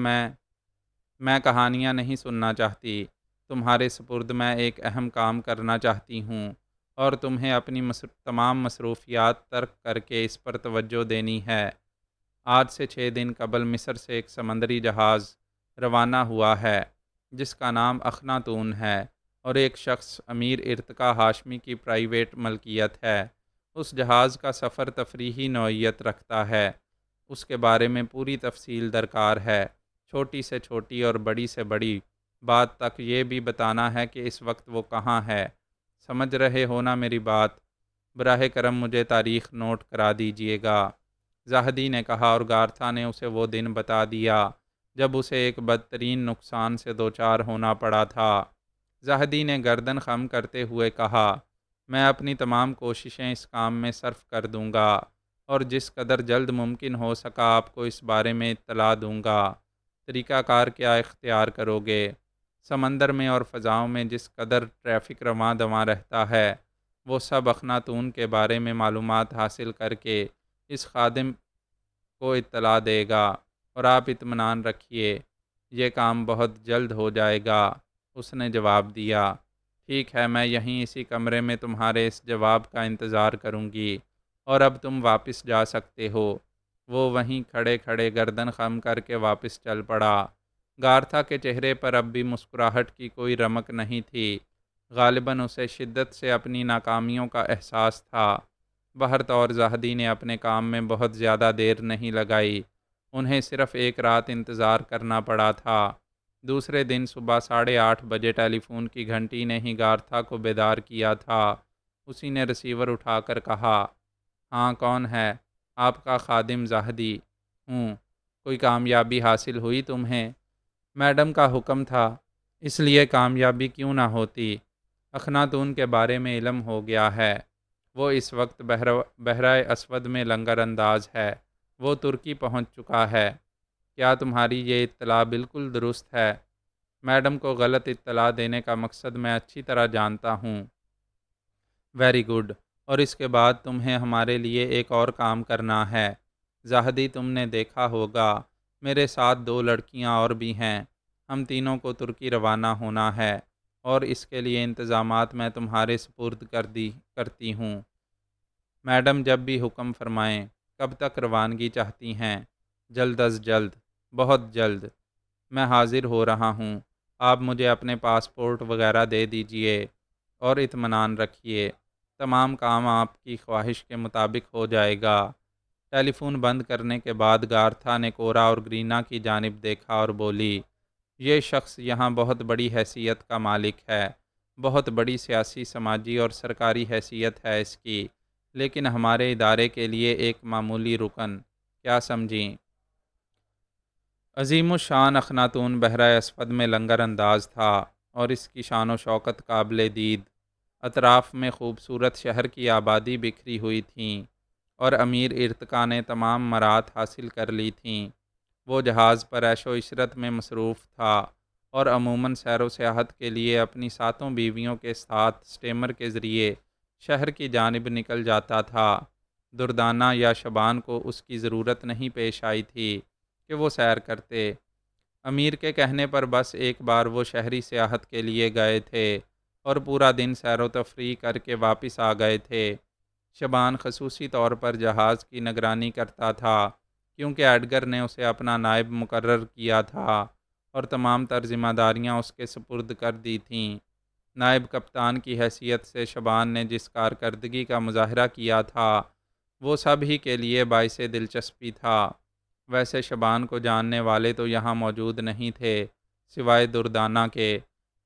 میں کہانیاں نہیں سننا چاہتی۔ تمہارے سپرد میں ایک اہم کام کرنا چاہتی ہوں اور تمہیں اپنی تمام مصروفیات ترک کر کے اس پر توجہ دینی ہے۔ آج سے 6 دن قبل مصر سے ایک سمندری جہاز روانہ ہوا ہے جس کا نام اخناتون ہے اور ایک شخص امیر ارتقا ہاشمی کی پرائیویٹ ملکیت ہے۔ اس جہاز کا سفر تفریحی نوعیت رکھتا ہے۔ اس کے بارے میں پوری تفصیل درکار ہے، چھوٹی سے چھوٹی اور بڑی سے بڑی بات تک یہ بھی بتانا ہے کہ اس وقت وہ کہاں ہے۔ سمجھ رہے ہو نا میری بات؟ براہ کرم مجھے تاریخ نوٹ کرا دیجیے گا، زاہدی نے کہا، اور گارتھا نے اسے وہ دن بتا دیا جب اسے ایک بدترین نقصان سے دوچار ہونا پڑا تھا۔ زاہدی نے گردن خم کرتے ہوئے کہا، میں اپنی تمام کوششیں اس کام میں صرف کر دوں گا اور جس قدر جلد ممکن ہو سکا آپ کو اس بارے میں اطلاع دوں گا۔ طریقہ کار کیا اختیار کرو گے؟ سمندر میں اور فضاؤں میں جس قدر ٹریفک رواں دواں رہتا ہے، وہ سب اخناتون کے بارے میں معلومات حاصل کر کے اس خادم کو اطلاع دے گا، اور آپ اطمینان رکھیے، یہ کام بہت جلد ہو جائے گا۔ اس نے جواب دیا، ٹھیک ہے، میں یہیں اسی کمرے میں تمہارے اس جواب کا انتظار کروں گی، اور اب تم واپس جا سکتے ہو۔ وہ وہیں کھڑے کھڑے گردن خم کر کے واپس چل پڑا۔ گارتھا کے چہرے پر اب بھی مسکراہٹ کی کوئی رمق نہیں تھی۔ غالباً اسے شدت سے اپنی ناکامیوں کا احساس تھا۔ بہرطور زاہدی نے اپنے کام میں بہت زیادہ دیر نہیں لگائی۔ انہیں صرف ایک رات انتظار کرنا پڑا تھا۔ دوسرے دن صبح 8:30 بجے ٹیلی فون کی گھنٹی نے ہی گارتھا کو بیدار کیا تھا۔ اسی نے ریسیور اٹھا کر کہا، ہاں کون ہے؟ آپ کا خادم زاہدی ہوں۔ کوئی کامیابی حاصل ہوئی تمہیں؟ میڈم کا حکم تھا، اس لیے کامیابی کیوں نہ ہوتی؟ اخناتون کے بارے میں علم ہو گیا ہے۔ وہ اس وقت بحرۂ اسود میں لنگر انداز ہے۔ وہ ترکی پہنچ چکا ہے۔ کیا تمہاری یہ اطلاع بالکل درست ہے؟ میڈم کو غلط اطلاع دینے کا مقصد میں اچھی طرح جانتا ہوں۔ ویری گڈ، اور اس کے بعد تمہیں ہمارے لیے ایک اور کام کرنا ہے۔ زاہدی، تم نے دیکھا ہوگا میرے ساتھ 2 لڑکیاں اور بھی ہیں۔ ہم تینوں کو ترکی روانہ ہونا ہے اور اس کے لیے انتظامات میں تمہارے سپرد کرتی ہوں۔ میڈم جب بھی حکم فرمائیں۔ کب تک روانگی چاہتی ہیں؟ جلد از جلد، بہت جلد۔ میں حاضر ہو رہا ہوں۔ آپ مجھے اپنے پاسپورٹ وغیرہ دے دیجئے اور اطمینان رکھیے، تمام کام آپ کی خواہش کے مطابق ہو جائے گا۔ ٹیلی فون بند کرنے کے بعد گارتھا نے کورا اور گرینا کی جانب دیکھا اور بولی، یہ شخص یہاں بہت بڑی حیثیت کا مالک ہے، بہت بڑی سیاسی، سماجی اور سرکاری حیثیت ہے اس کی، لیکن ہمارے ادارے کے لیے ایک معمولی رکن، کیا سمجھیں؟ عظیم الشان اخناتون بحرۂ اسود میں لنگر انداز تھا اور اس کی شان و شوکت قابل دید۔ اطراف میں خوبصورت شہر کی آبادی بکھری ہوئی تھیں اور امیر ارتقا نے تمام مرات حاصل کر لی تھیں۔ وہ جہاز پر عیش و عشرت میں مصروف تھا اور عموماً سیر و سیاحت کے لیے اپنی 7 بیویوں کے ساتھ اسٹیمر کے ذریعے شہر کی جانب نکل جاتا تھا۔ دردانہ یا شبان کو اس کی ضرورت نہیں پیش آئی تھی کہ وہ سیر کرتے۔ امیر کے کہنے پر بس ایک بار وہ شہری سیاحت کے لیے گئے تھے اور پورا دن سیر و تفریح کر کے واپس آ گئے تھے۔ شبان خصوصی طور پر جہاز کی نگرانی کرتا تھا کیونکہ ایڈگر نے اسے اپنا نائب مقرر کیا تھا اور تمام تر ذمہ داریاں اس کے سپرد کر دی تھیں۔ نائب کپتان کی حیثیت سے شبان نے جس کارکردگی کا مظاہرہ کیا تھا وہ سب ہی کے لیے باعث دلچسپی تھا۔ ویسے شبان کو جاننے والے تو یہاں موجود نہیں تھے سوائے دردانہ کے،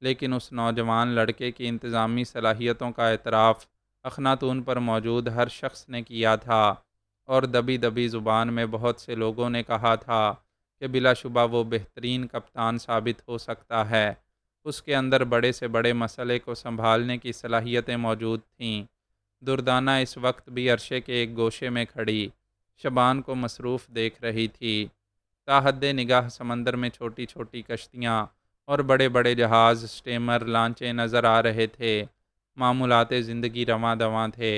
لیکن اس نوجوان لڑکے کی انتظامی صلاحیتوں کا اعتراف اخناتون پر موجود ہر شخص نے کیا تھا، اور دبی دبی زبان میں بہت سے لوگوں نے کہا تھا کہ بلا شبہ وہ بہترین کپتان ثابت ہو سکتا ہے اس کے اندر بڑے سے بڑے مسئلے کو سنبھالنے کی صلاحیتیں موجود تھیں۔ دردانہ اس وقت بھی عرشے کے ایک گوشے میں کھڑی شبان کو مصروف دیکھ رہی تھی۔ تاحد نگاہ سمندر میں چھوٹی چھوٹی کشتیاں اور بڑے بڑے جہاز، اسٹیمر، لانچیں نظر آ رہے تھے۔ معمولات زندگی رواں دواں تھے،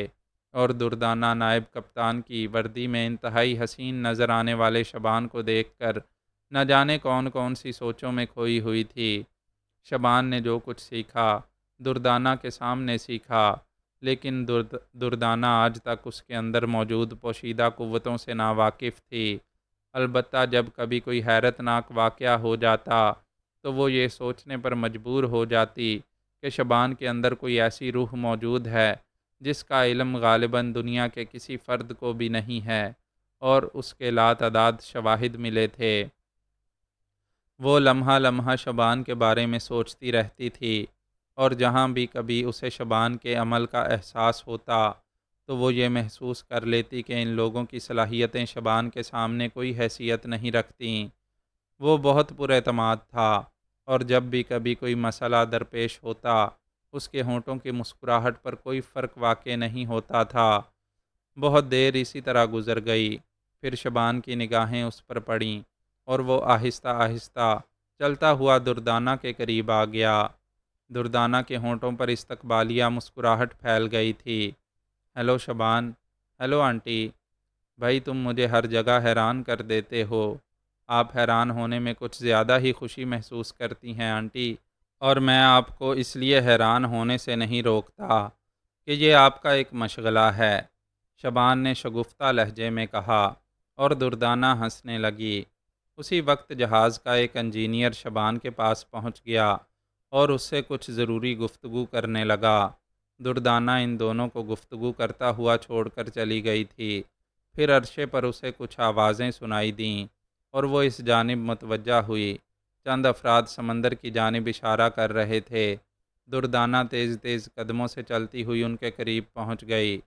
اور دردانہ نائب کپتان کی وردی میں انتہائی حسین نظر آنے والے شبان کو دیکھ کر نہ جانے کون کون سی سوچوں میں کھوئی ہوئی تھی۔ شبان نے جو کچھ سیکھا دردانہ کے سامنے سیکھا، لیکن دردانہ آج تک اس کے اندر موجود پوشیدہ قوتوں سے ناواقف تھی۔ البتہ جب کبھی کوئی حیرت ناک واقعہ ہو جاتا تو وہ یہ سوچنے پر مجبور ہو جاتی کہ شبان کے اندر کوئی ایسی روح موجود ہے جس کا علم غالباً دنیا کے کسی فرد کو بھی نہیں ہے، اور اس کے لاتعداد شواہد ملے تھے۔ وہ لمحہ لمحہ شبان کے بارے میں سوچتی رہتی تھی، اور جہاں بھی کبھی اسے شبان کے عمل کا احساس ہوتا تو وہ یہ محسوس کر لیتی کہ ان لوگوں کی صلاحیتیں شبان کے سامنے کوئی حیثیت نہیں رکھتیں۔ وہ بہت پر اعتماد تھا، اور جب بھی کبھی کوئی مسئلہ درپیش ہوتا اس کے ہونٹوں کی مسکراہٹ پر کوئی فرق واقع نہیں ہوتا تھا۔ بہت دیر اسی طرح گزر گئی، پھر شبان کی نگاہیں اس پر پڑیں اور وہ آہستہ آہستہ چلتا ہوا دردانہ کے قریب آ گیا۔ دردانہ کے ہونٹوں پر استقبالیہ مسکراہٹ پھیل گئی تھی۔ ہیلو شبان۔ Hello aunty. بھائی تم مجھے ہر جگہ حیران کر دیتے ہو۔ آپ حیران ہونے میں کچھ زیادہ ہی خوشی محسوس کرتی ہیں آنٹی، اور میں آپ کو اس لیے حیران ہونے سے نہیں روکتا کہ یہ آپ کا ایک مشغلہ ہے، شبان نے شگفتہ لہجے میں کہا، اور دردانہ ہنسنے لگی۔ اسی وقت جہاز کا ایک انجینئر شبان کے پاس پہنچ گیا اور اس سے کچھ ضروری گفتگو کرنے لگا۔ دردانہ ان دونوں کو گفتگو کرتا ہوا چھوڑ کر چلی گئی تھی۔ پھر عرشے پر اسے کچھ آوازیں سنائی دیں اور وہ اس جانب متوجہ ہوئی۔ چند افراد سمندر کی جانب اشارہ کر رہے تھے۔ دردانہ تیز تیز قدموں سے چلتی ہوئی ان کے قریب پہنچ گئی۔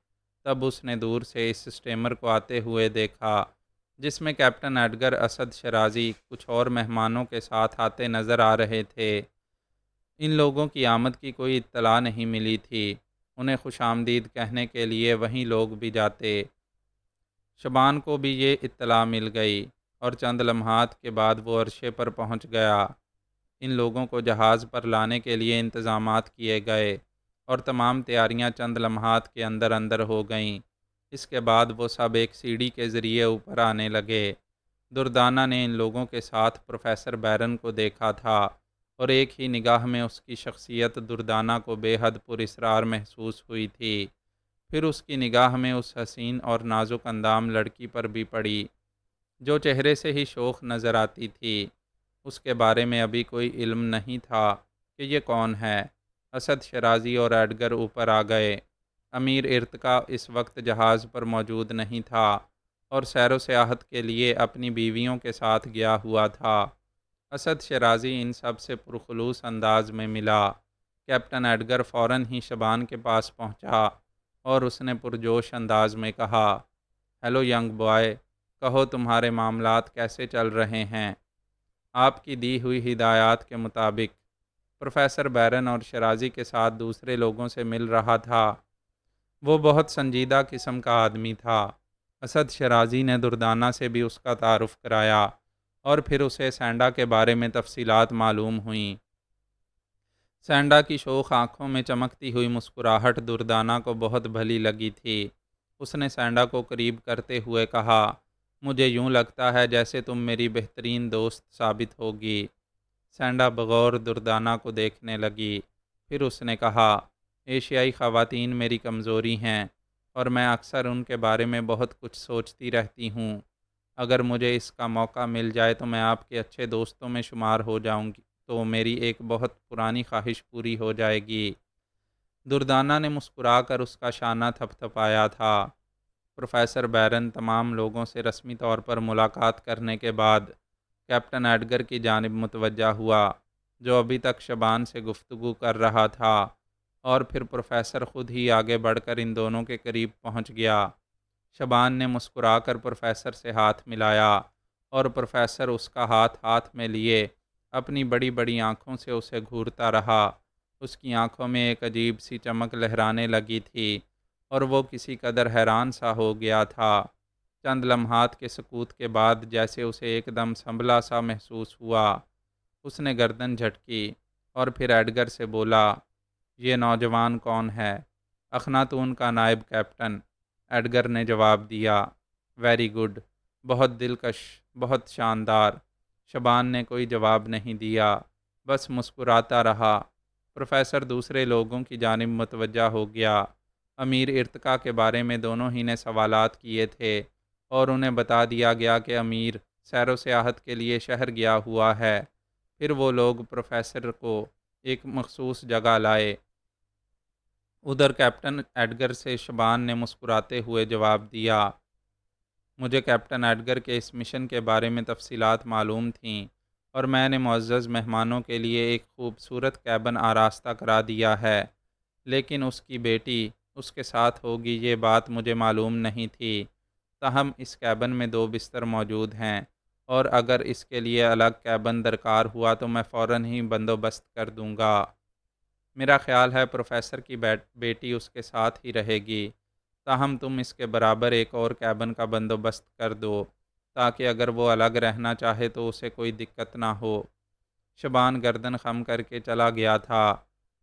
تب اس نے دور سے اس اسٹیمر کو آتے ہوئے دیکھا جس میں کیپٹن ایڈگر اسد شیرازی کچھ اور مہمانوں کے ساتھ آتے نظر آ رہے تھے۔ ان لوگوں کی آمد کی کوئی اطلاع نہیں ملی تھی، انہیں خوش آمدید کہنے کے لیے وہیں لوگ بھی جاتے۔ شبان کو بھی یہ اطلاع مل گئی، اور چند لمحات کے بعد وہ عرشے پر پہنچ گیا۔ ان لوگوں کو جہاز پر لانے کے لیے انتظامات کیے گئے، اور تمام تیاریاں چند لمحات کے اندر اندر ہو گئیں۔ اس کے بعد وہ سب ایک سیڑھی کے ذریعے اوپر آنے لگے۔ دردانہ نے ان لوگوں کے ساتھ پروفیسر بیرن کو دیکھا تھا، اور ایک ہی نگاہ میں اس کی شخصیت دردانہ کو بے حد پر اسرار محسوس ہوئی تھی۔ پھر اس کی نگاہ میں اس حسین اور نازک اندام لڑکی پر بھی پڑی جو چہرے سے ہی شوخ نظر آتی تھی۔ اس کے بارے میں ابھی کوئی علم نہیں تھا کہ یہ کون ہے۔ اسد شیرازی اور ایڈگر اوپر آ گئے۔ امیر ارتقا اس وقت جہاز پر موجود نہیں تھا اور سیر و سیاحت کے لیے اپنی بیویوں کے ساتھ گیا ہوا تھا۔ اسد شیرازی ان سب سے پرخلوص انداز میں ملا۔ کیپٹن ایڈگر فوراً ہی شبان کے پاس پہنچا اور اس نے پرجوش انداز میں کہا، ہیلو ینگ بوائے، کہو تمہارے معاملات کیسے چل رہے ہیں؟ آپ کی دی ہوئی ہدایات کے مطابق۔ پروفیسر بیرن اور شیرازی کے ساتھ دوسرے لوگوں سے مل رہا تھا۔ وہ بہت سنجیدہ قسم کا آدمی تھا۔ اسد شیرازی نے دردانہ سے بھی اس کا تعارف کرایا، اور پھر اسے سینڈا کے بارے میں تفصیلات معلوم ہوئیں۔ سینڈا کی شوخ آنکھوں میں چمکتی ہوئی مسکراہٹ دردانہ کو بہت بھلی لگی تھی۔ اس نے سینڈا کو قریب کرتے ہوئے کہا، مجھے یوں لگتا ہے جیسے تم میری بہترین دوست ثابت ہوگی۔ سینڈا بغور دردانہ کو دیکھنے لگی، پھر اس نے کہا، ایشیائی خواتین میری کمزوری ہیں، اور میں اکثر ان کے بارے میں بہت کچھ سوچتی رہتی ہوں۔ اگر مجھے اس کا موقع مل جائے تو میں آپ کے اچھے دوستوں میں شمار ہو جاؤں گی، تو میری ایک بہت پرانی خواہش پوری ہو جائے گی۔ دردانہ نے مسکرا کر اس کا شانہ تھپ تھپایا تھا۔ پروفیسر بیرن تمام لوگوں سے رسمی طور پر ملاقات کرنے کے بعد کیپٹن ایڈگر کی جانب متوجہ ہوا، جو ابھی تک شبان سے گفتگو کر رہا تھا، اور پھر پروفیسر خود ہی آگے بڑھ کر ان دونوں کے قریب پہنچ گیا۔ شبان نے مسکرا کر پروفیسر سے ہاتھ ملایا، اور پروفیسر اس کا ہاتھ میں لیے اپنی بڑی بڑی آنکھوں سے اسے گھورتا رہا۔ اس کی آنکھوں میں ایک عجیب سی چمک لہرانے لگی تھی اور وہ کسی قدر حیران سا ہو گیا تھا۔ چند لمحات کے سکوت کے بعد جیسے اسے ایک دم سنبھلا سا محسوس ہوا، اس نے گردن جھٹکی اور پھر ایڈگر سے بولا، یہ نوجوان کون ہے؟ اخناتون کا نائب کیپٹن، ایڈگر نے جواب دیا۔ ویری گڈ، بہت دلکش، بہت شاندار۔ شبان نے کوئی جواب نہیں دیا، بس مسکراتا رہا۔ پروفیسر دوسرے لوگوں کی جانب متوجہ ہو گیا۔ امیر ارتقا کے بارے میں دونوں ہی نے سوالات کیے تھے اور انہیں بتا دیا گیا کہ امیر سیر و سیاحت کے لیے شہر گیا ہوا ہے۔ پھر وہ لوگ پروفیسر کو ایک مخصوص جگہ لائے۔ ادھر کیپٹن ایڈگر سے شبان نے مسکراتے ہوئے جواب دیا، مجھے کیپٹن ایڈگر کے اس مشن کے بارے میں تفصیلات معلوم تھیں اور میں نے معزز مہمانوں کے لیے ایک خوبصورت کیبن آراستہ کرا دیا ہے، لیکن اس کی بیٹی اس کے ساتھ ہوگی یہ بات مجھے معلوم نہیں تھی۔ تاہم اس کیبن میں 2 بستر موجود ہیں اور اگر اس کے لیے الگ کیبن درکار ہوا تو میں فوراً ہی بندوبست کر دوں گا۔ میرا خیال ہے پروفیسر کی بیٹی اس کے ساتھ ہی رہے گی، تاہم تم اس کے برابر ایک اور کیبن کا بندوبست کر دو تاکہ اگر وہ الگ رہنا چاہے تو اسے کوئی دقت نہ ہو۔ شبان گردن خم کر کے چلا گیا تھا۔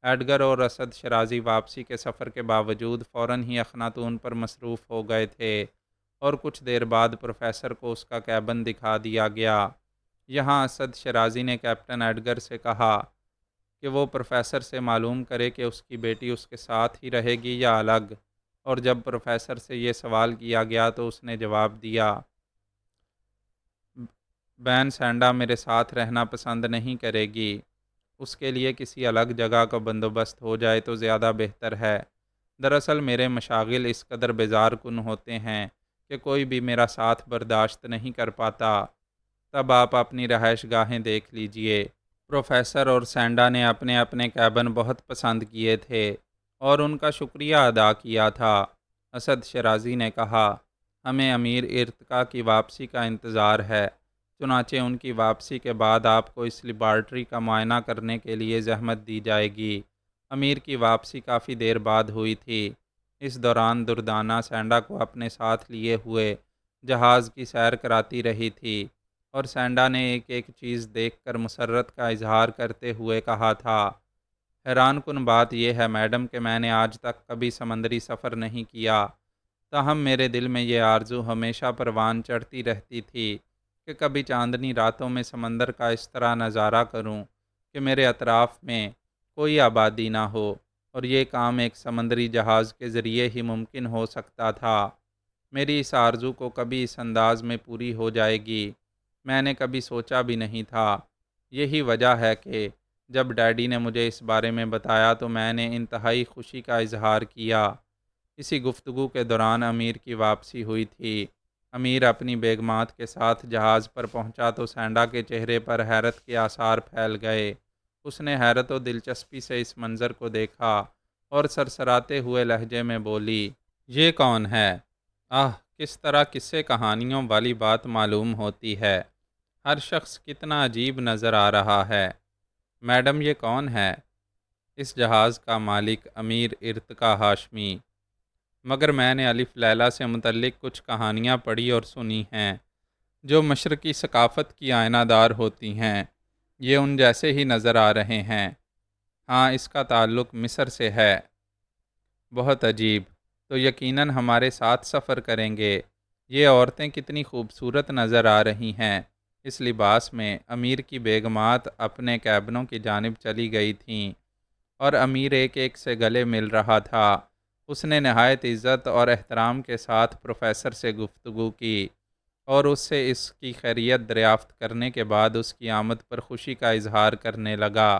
ایڈگر اور اسد شرازی واپسی کے سفر کے باوجود فوراً ہی اخناتون پر مصروف ہو گئے تھے اور کچھ دیر بعد پروفیسر کو اس کا کیبن دکھا دیا گیا۔ یہاں اسد شرازی نے کیپٹن ایڈگر سے کہا کہ وہ پروفیسر سے معلوم کرے کہ اس کی بیٹی اس کے ساتھ ہی رہے گی یا الگ، اور جب پروفیسر سے یہ سوال کیا گیا تو اس نے جواب دیا، بین سینڈا میرے ساتھ رہنا پسند نہیں کرے گی، اس کے لیے کسی الگ جگہ کا بندوبست ہو جائے تو زیادہ بہتر ہے۔ دراصل میرے مشاغل اس قدر بیزار کن ہوتے ہیں کہ کوئی بھی میرا ساتھ برداشت نہیں کر پاتا۔ تب آپ اپنی رہائش گاہیں دیکھ لیجئے۔ پروفیسر اور سینڈا نے اپنے اپنے کیبن بہت پسند کیے تھے اور ان کا شکریہ ادا کیا تھا۔ اسد شرازی نے کہا، ہمیں امیر ارتقا کی واپسی کا انتظار ہے، چنانچہ ان کی واپسی کے بعد آپ کو اس لیبارٹری کا معائنہ کرنے کے لیے زحمت دی جائے گی۔ امیر کی واپسی کافی دیر بعد ہوئی تھی۔ اس دوران دردانہ سینڈا کو اپنے ساتھ لیے ہوئے جہاز کی سیر کراتی رہی تھی اور سینڈا نے ایک ایک چیز دیکھ کر مسرت کا اظہار کرتے ہوئے کہا تھا، حیران کن بات یہ ہے میڈم کہ میں نے آج تک کبھی سمندری سفر نہیں کیا، تاہم میرے دل میں یہ آرزو ہمیشہ پروان چڑھتی رہتی تھی کہ کبھی چاندنی راتوں میں سمندر کا اس طرح نظارہ کروں کہ میرے اطراف میں کوئی آبادی نہ ہو، اور یہ کام ایک سمندری جہاز کے ذریعے ہی ممکن ہو سکتا تھا۔ میری اس آرزو کو کبھی اس انداز میں پوری ہو جائے گی میں نے کبھی سوچا بھی نہیں تھا۔ یہی وجہ ہے کہ جب ڈیڈی نے مجھے اس بارے میں بتایا تو میں نے انتہائی خوشی کا اظہار کیا۔ اسی گفتگو کے دوران امیر کی واپسی ہوئی تھی۔ امیر اپنی بیگمات کے ساتھ جہاز پر پہنچا تو سینڈا کے چہرے پر حیرت کے آثار پھیل گئے۔ اس نے حیرت و دلچسپی سے اس منظر کو دیکھا اور سرسراتے ہوئے لہجے میں بولی، یہ کون ہے؟ آہ، کس طرح قصے کہانیوں والی بات معلوم ہوتی ہے۔ ہر شخص کتنا عجیب نظر آ رہا ہے۔ میڈم یہ کون ہے؟ اس جہاز کا مالک امیر ارتقا ہاشمی۔ مگر میں نے الف لیلہ سے متعلق کچھ کہانیاں پڑھی اور سنی ہیں جو مشرقی ثقافت کی آئینہ دار ہوتی ہیں، یہ ان جیسے ہی نظر آ رہے ہیں۔ ہاں، اس کا تعلق مصر سے ہے۔ بہت عجیب، تو یقیناً ہمارے ساتھ سفر کریں گے۔ یہ عورتیں کتنی خوبصورت نظر آ رہی ہیں۔ اس لباس میں امیر کی بیگمات اپنے کیبنوں کی جانب چلی گئی تھیں اور امیر ایک ایک سے گلے مل رہا تھا۔ اس نے نہایت عزت اور احترام کے ساتھ پروفیسر سے گفتگو کی اور اس سے اس کی خیریت دریافت کرنے کے بعد اس کی آمد پر خوشی کا اظہار کرنے لگا۔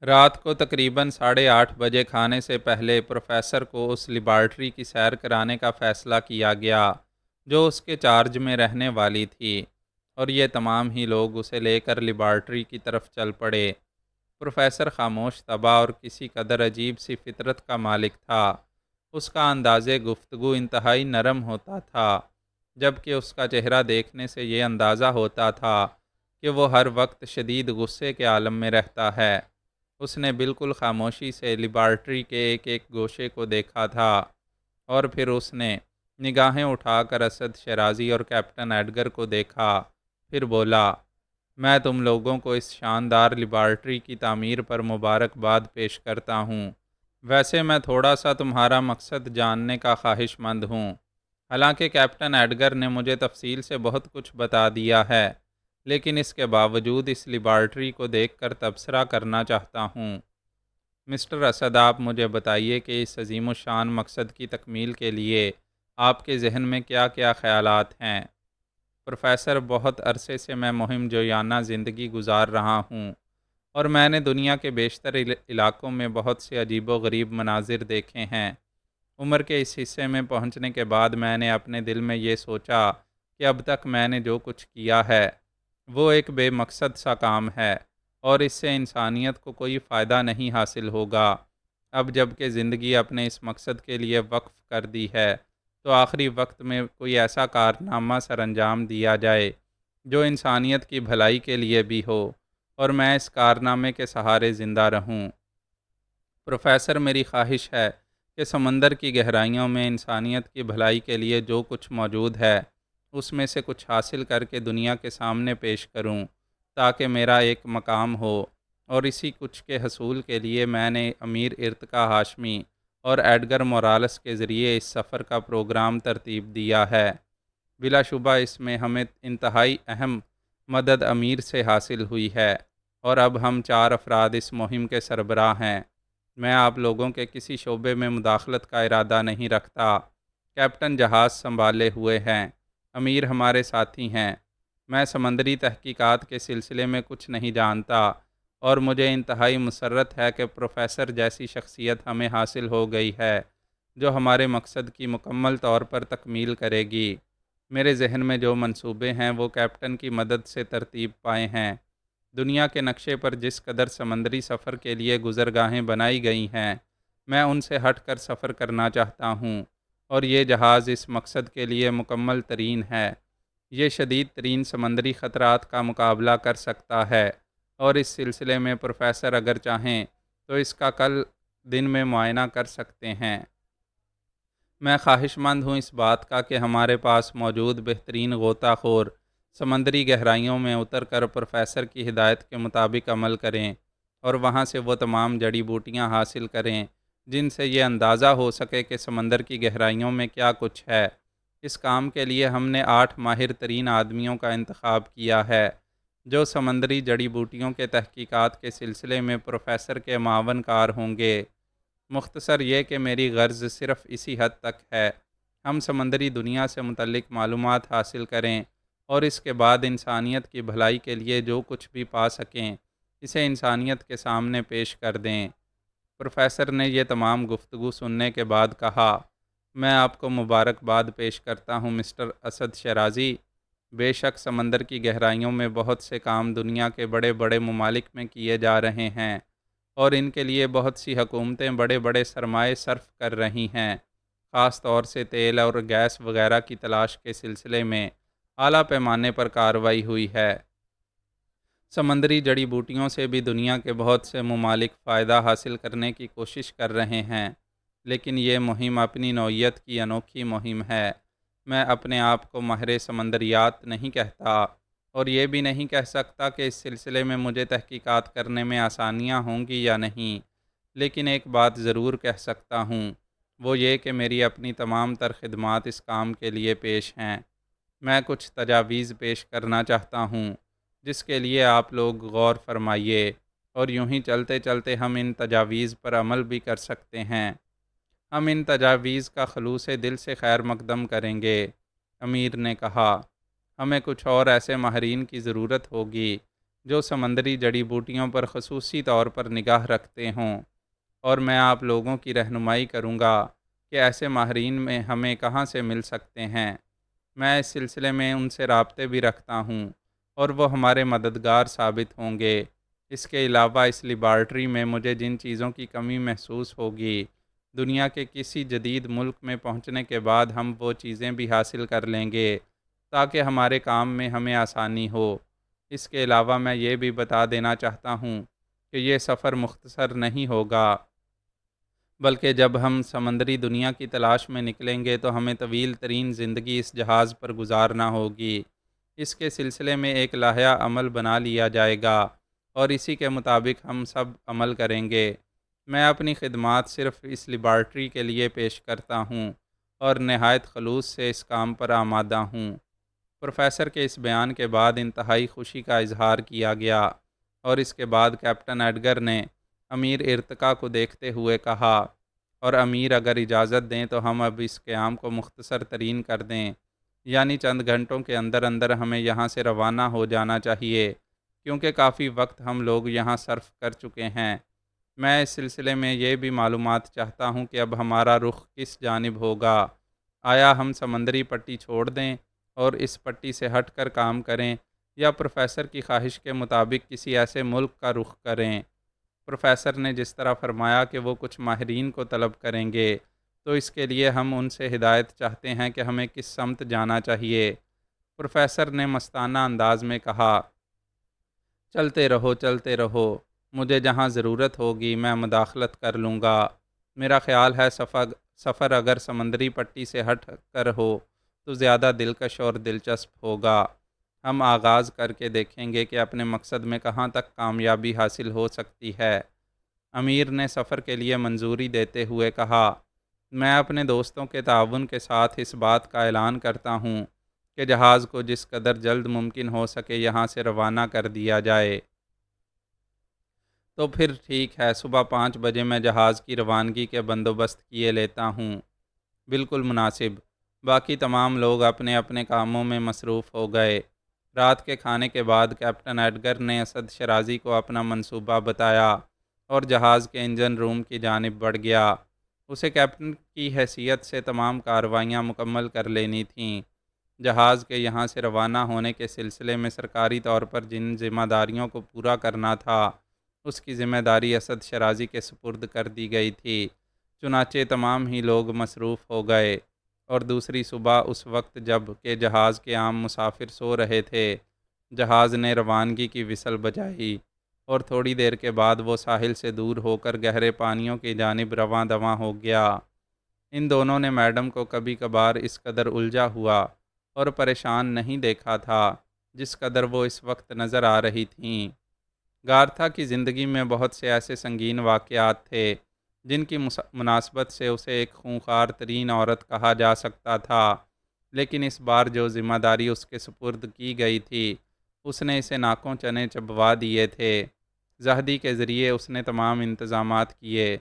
رات کو تقریباً 8:30 بجے کھانے سے پہلے پروفیسر کو اس لیبارٹری کی سیر کرانے کا فیصلہ کیا گیا جو اس کے چارج میں رہنے والی تھی، اور یہ تمام ہی لوگ اسے لے کر لیبارٹری کی طرف چل پڑے۔ پروفیسر خاموش طبع اور کسی قدر عجیب سی فطرت کا مالک تھا۔ اس کا انداز گفتگو انتہائی نرم ہوتا تھا، جبکہ اس کا چہرہ دیکھنے سے یہ اندازہ ہوتا تھا کہ وہ ہر وقت شدید غصے کے عالم میں رہتا ہے۔ اس نے بالکل خاموشی سے لیبارٹری کے ایک ایک گوشے کو دیکھا تھا، اور پھر اس نے نگاہیں اٹھا کر اسد شیرازی اور کیپٹن ایڈگر کو دیکھا، پھر بولا، میں تم لوگوں کو اس شاندار لیبارٹری کی تعمیر پر مبارکباد پیش کرتا ہوں۔ ویسے میں تھوڑا سا تمہارا مقصد جاننے کا خواہش مند ہوں۔ حالانکہ کیپٹن ایڈگر نے مجھے تفصیل سے بہت کچھ بتا دیا ہے، لیکن اس کے باوجود اس لیبارٹری کو دیکھ کر تبصرہ کرنا چاہتا ہوں۔ مسٹر اسد، آپ مجھے بتائیے کہ اس عظیم الشان مقصد کی تکمیل کے لیے آپ کے ذہن میں کیا کیا خیالات ہیں؟ پروفیسر، بہت عرصے سے میں مہم جویانہ زندگی گزار رہا ہوں، اور میں نے دنیا کے بیشتر علاقوں میں بہت سے عجیب و غریب مناظر دیکھے ہیں۔ عمر کے اس حصے میں پہنچنے کے بعد میں نے اپنے دل میں یہ سوچا کہ اب تک میں نے جو کچھ کیا ہے وہ ایک بے مقصد سا کام ہے، اور اس سے انسانیت کو کوئی فائدہ نہیں حاصل ہوگا۔ اب جب کہ زندگی اپنے اس مقصد کے لیے وقف کر دی ہے، تو آخری وقت میں کوئی ایسا کارنامہ سر انجام دیا جائے جو انسانیت کی بھلائی کے لیے بھی ہو، اور میں اس کارنامے کے سہارے زندہ رہوں۔ پروفیسر، میری خواہش ہے کہ سمندر کی گہرائیوں میں انسانیت کی بھلائی کے لیے جو کچھ موجود ہے اس میں سے کچھ حاصل کر کے دنیا کے سامنے پیش کروں، تاکہ میرا ایک مقام ہو، اور اسی کچھ کے حصول کے لیے میں نے امیر ارتقا ہاشمی اور ایڈگر مورالس کے ذریعے اس سفر کا پروگرام ترتیب دیا ہے۔ بلا شبہ اس میں ہمیں انتہائی اہم مدد امیر سے حاصل ہوئی ہے، اور اب ہم 4 افراد اس مہم کے سربراہ ہیں۔ میں آپ لوگوں کے کسی شعبے میں مداخلت کا ارادہ نہیں رکھتا۔ کیپٹن جہاز سنبھالے ہوئے ہیں، امیر ہمارے ساتھی ہیں۔ میں سمندری تحقیقات کے سلسلے میں کچھ نہیں جانتا، اور مجھے انتہائی مسرت ہے کہ پروفیسر جیسی شخصیت ہمیں حاصل ہو گئی ہے جو ہمارے مقصد کی مکمل طور پر تکمیل کرے گی۔ میرے ذہن میں جو منصوبے ہیں وہ کیپٹن کی مدد سے ترتیب پائے ہیں۔ دنیا کے نقشے پر جس قدر سمندری سفر کے لیے گزرگاہیں بنائی گئی ہیں، میں ان سے ہٹ کر سفر کرنا چاہتا ہوں، اور یہ جہاز اس مقصد کے لیے مکمل ترین ہے۔ یہ شدید ترین سمندری خطرات کا مقابلہ کر سکتا ہے، اور اس سلسلے میں پروفیسر اگر چاہیں تو اس کا کل دن میں معائنہ کر سکتے ہیں۔ میں خواہش مند ہوں اس بات کا کہ ہمارے پاس موجود بہترین غوطہ خور سمندری گہرائیوں میں اتر کر پروفیسر کی ہدایت کے مطابق عمل کریں، اور وہاں سے وہ تمام جڑی بوٹیاں حاصل کریں جن سے یہ اندازہ ہو سکے کہ سمندر کی گہرائیوں میں کیا کچھ ہے۔ اس کام کے لیے ہم نے 8 ماہر ترین آدمیوں کا انتخاب کیا ہے جو سمندری جڑی بوٹیوں کے تحقیقات کے سلسلے میں پروفیسر کے معاون کار ہوں گے۔ مختصر یہ کہ میری غرض صرف اسی حد تک ہے، ہم سمندری دنیا سے متعلق معلومات حاصل کریں، اور اس کے بعد انسانیت کی بھلائی کے لیے جو کچھ بھی پا سکیں اسے انسانیت کے سامنے پیش کر دیں۔ پروفیسر نے یہ تمام گفتگو سننے کے بعد کہا، میں آپ کو مبارکباد پیش کرتا ہوں مسٹر اسد شیرازی۔ بے شک سمندر کی گہرائیوں میں بہت سے کام دنیا کے بڑے بڑے ممالک میں کیے جا رہے ہیں، اور ان کے لیے بہت سی حکومتیں بڑے بڑے سرمائے صرف کر رہی ہیں۔ خاص طور سے تیل اور گیس وغیرہ کی تلاش کے سلسلے میں اعلیٰ پیمانے پر کارروائی ہوئی ہے۔ سمندری جڑی بوٹیوں سے بھی دنیا کے بہت سے ممالک فائدہ حاصل کرنے کی کوشش کر رہے ہیں، لیکن یہ مہم اپنی نوعیت کی انوکھی مہم ہے۔ میں اپنے آپ کو ماہر سمندریات نہیں کہتا، اور یہ بھی نہیں کہہ سکتا کہ اس سلسلے میں مجھے تحقیقات کرنے میں آسانیاں ہوں گی یا نہیں، لیکن ایک بات ضرور کہہ سکتا ہوں، وہ یہ کہ میری اپنی تمام تر خدمات اس کام کے لیے پیش ہیں۔ میں کچھ تجاویز پیش کرنا چاہتا ہوں جس کے لیے آپ لوگ غور فرمائیے، اور یوں ہی چلتے چلتے ہم ان تجاویز پر عمل بھی کر سکتے ہیں۔ ہم ان تجاویز کا خلوص دل سے خیر مقدم کریں گے۔ امیر نے کہا، ہمیں کچھ اور ایسے ماہرین کی ضرورت ہوگی جو سمندری جڑی بوٹیوں پر خصوصی طور پر نگاہ رکھتے ہوں، اور میں آپ لوگوں کی رہنمائی کروں گا کہ ایسے ماہرین میں ہمیں کہاں سے مل سکتے ہیں۔ میں اس سلسلے میں ان سے رابطے بھی رکھتا ہوں، اور وہ ہمارے مددگار ثابت ہوں گے۔ اس کے علاوہ اس لیبارٹری میں مجھے جن چیزوں کی کمی محسوس ہوگی، دنیا کے کسی جدید ملک میں پہنچنے کے بعد ہم وہ چیزیں بھی حاصل کر لیں گے تاکہ ہمارے کام میں ہمیں آسانی ہو۔ اس کے علاوہ میں یہ بھی بتا دینا چاہتا ہوں کہ یہ سفر مختصر نہیں ہوگا، بلکہ جب ہم سمندری دنیا کی تلاش میں نکلیں گے تو ہمیں طویل ترین زندگی اس جہاز پر گزارنا ہوگی۔ اس کے سلسلے میں ایک لائحہ عمل بنا لیا جائے گا اور اسی کے مطابق ہم سب عمل کریں گے۔ میں اپنی خدمات صرف اس لیبارٹری کے لیے پیش کرتا ہوں اور نہایت خلوص سے اس کام پر آمادہ ہوں۔ پروفیسر کے اس بیان کے بعد انتہائی خوشی کا اظہار کیا گیا اور اس کے بعد کیپٹن ایڈگر نے امیر ارتقا کو دیکھتے ہوئے کہا، اور امیر اگر اجازت دیں تو ہم اب اس قیام کو مختصر ترین کر دیں، یعنی چند گھنٹوں کے اندر اندر ہمیں یہاں سے روانہ ہو جانا چاہیے، کیونکہ کافی وقت ہم لوگ یہاں صرف کر چکے ہیں۔ میں اس سلسلے میں یہ بھی معلومات چاہتا ہوں کہ اب ہمارا رخ کس جانب ہوگا۔ آیا ہم سمندری پٹی چھوڑ دیں اور اس پٹی سے ہٹ کر کام کریں، یا پروفیسر کی خواہش کے مطابق کسی ایسے ملک کا رخ کریں؟ پروفیسر نے جس طرح فرمایا کہ وہ کچھ ماہرین کو طلب کریں گے، تو اس کے لیے ہم ان سے ہدایت چاہتے ہیں کہ ہمیں کس سمت جانا چاہیے۔ پروفیسر نے مستانہ انداز میں کہا، چلتے رہو، مجھے جہاں ضرورت ہوگی میں مداخلت کر لوں گا۔ میرا خیال ہے سفر اگر سمندری پٹی سے ہٹ کر ہو تو زیادہ دلکش اور دلچسپ ہوگا۔ ہم آغاز کر کے دیکھیں گے کہ اپنے مقصد میں کہاں تک کامیابی حاصل ہو سکتی ہے۔ امیر نے سفر کے لیے منظوری دیتے ہوئے کہا، میں اپنے دوستوں کے تعاون کے ساتھ اس بات کا اعلان کرتا ہوں کہ جہاز کو جس قدر جلد ممکن ہو سکے یہاں سے روانہ کر دیا جائے۔ تو پھر ٹھیک ہے، صبح 5 بجے میں جہاز کی روانگی کے بندوبست کیے لیتا ہوں۔ بالکل مناسب۔ باقی تمام لوگ اپنے اپنے کاموں میں مصروف ہو گئے۔ رات کے کھانے کے بعد کیپٹن ایڈگر نے اسد شرازی کو اپنا منصوبہ بتایا اور جہاز کے انجن روم کی جانب بڑھ گیا۔ اسے کیپٹن کی حیثیت سے تمام کارروائیاں مکمل کر لینی تھیں۔ جہاز کے یہاں سے روانہ ہونے کے سلسلے میں سرکاری طور پر جن ذمہ داریوں کو پورا کرنا تھا، اس کی ذمہ داری اسد شرازی کے سپرد کر دی گئی تھی۔ چنانچہ تمام ہی لوگ مصروف ہو گئے، اور دوسری صبح اس وقت جب کہ جہاز کے عام مسافر سو رہے تھے، جہاز نے روانگی کی وسل بجائی، اور تھوڑی دیر کے بعد وہ ساحل سے دور ہو کر گہرے پانیوں کی جانب رواں دواں ہو گیا۔ ان دونوں نے میڈم کو کبھی کبھار اس قدر الجھا ہوا اور پریشان نہیں دیکھا تھا جس قدر وہ اس وقت نظر آ رہی تھیں۔ گارتھا کی زندگی میں بہت سے ایسے سنگین واقعات تھے جن کی مناسبت سے اسے ایک خونخوار ترین عورت کہا جا سکتا تھا، لیکن اس بار جو ذمہ داری اس کے سپرد کی گئی تھی اس نے اسے ناکوں چنے چبوا دیے تھے۔ زہدی کے ذریعے اس نے تمام انتظامات کیے۔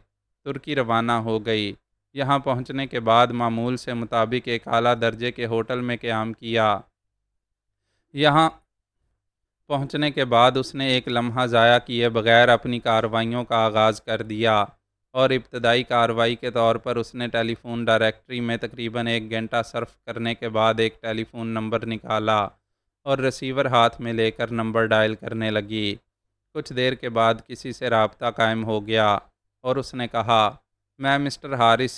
ترکی روانہ ہو گئی۔ یہاں پہنچنے کے بعد معمول سے مطابق ایک اعلیٰ درجے کے ہوٹل میں قیام کیا۔ یہاں پہنچنے کے بعد اس نے ایک لمحہ ضائع کیے بغیر اپنی کارروائیوں کا آغاز کر دیا، اور ابتدائی کارروائی کے طور پر اس نے ٹیلی فون ڈائریکٹری میں تقریباً 1 گھنٹہ صرف کرنے کے بعد ایک ٹیلی فون نمبر نکالا اور رسیور ہاتھ میں لے کر نمبر ڈائل کرنے لگی۔ کچھ دیر کے بعد کسی سے رابطہ قائم ہو گیا اور اس نے کہا، میں مسٹر ہارس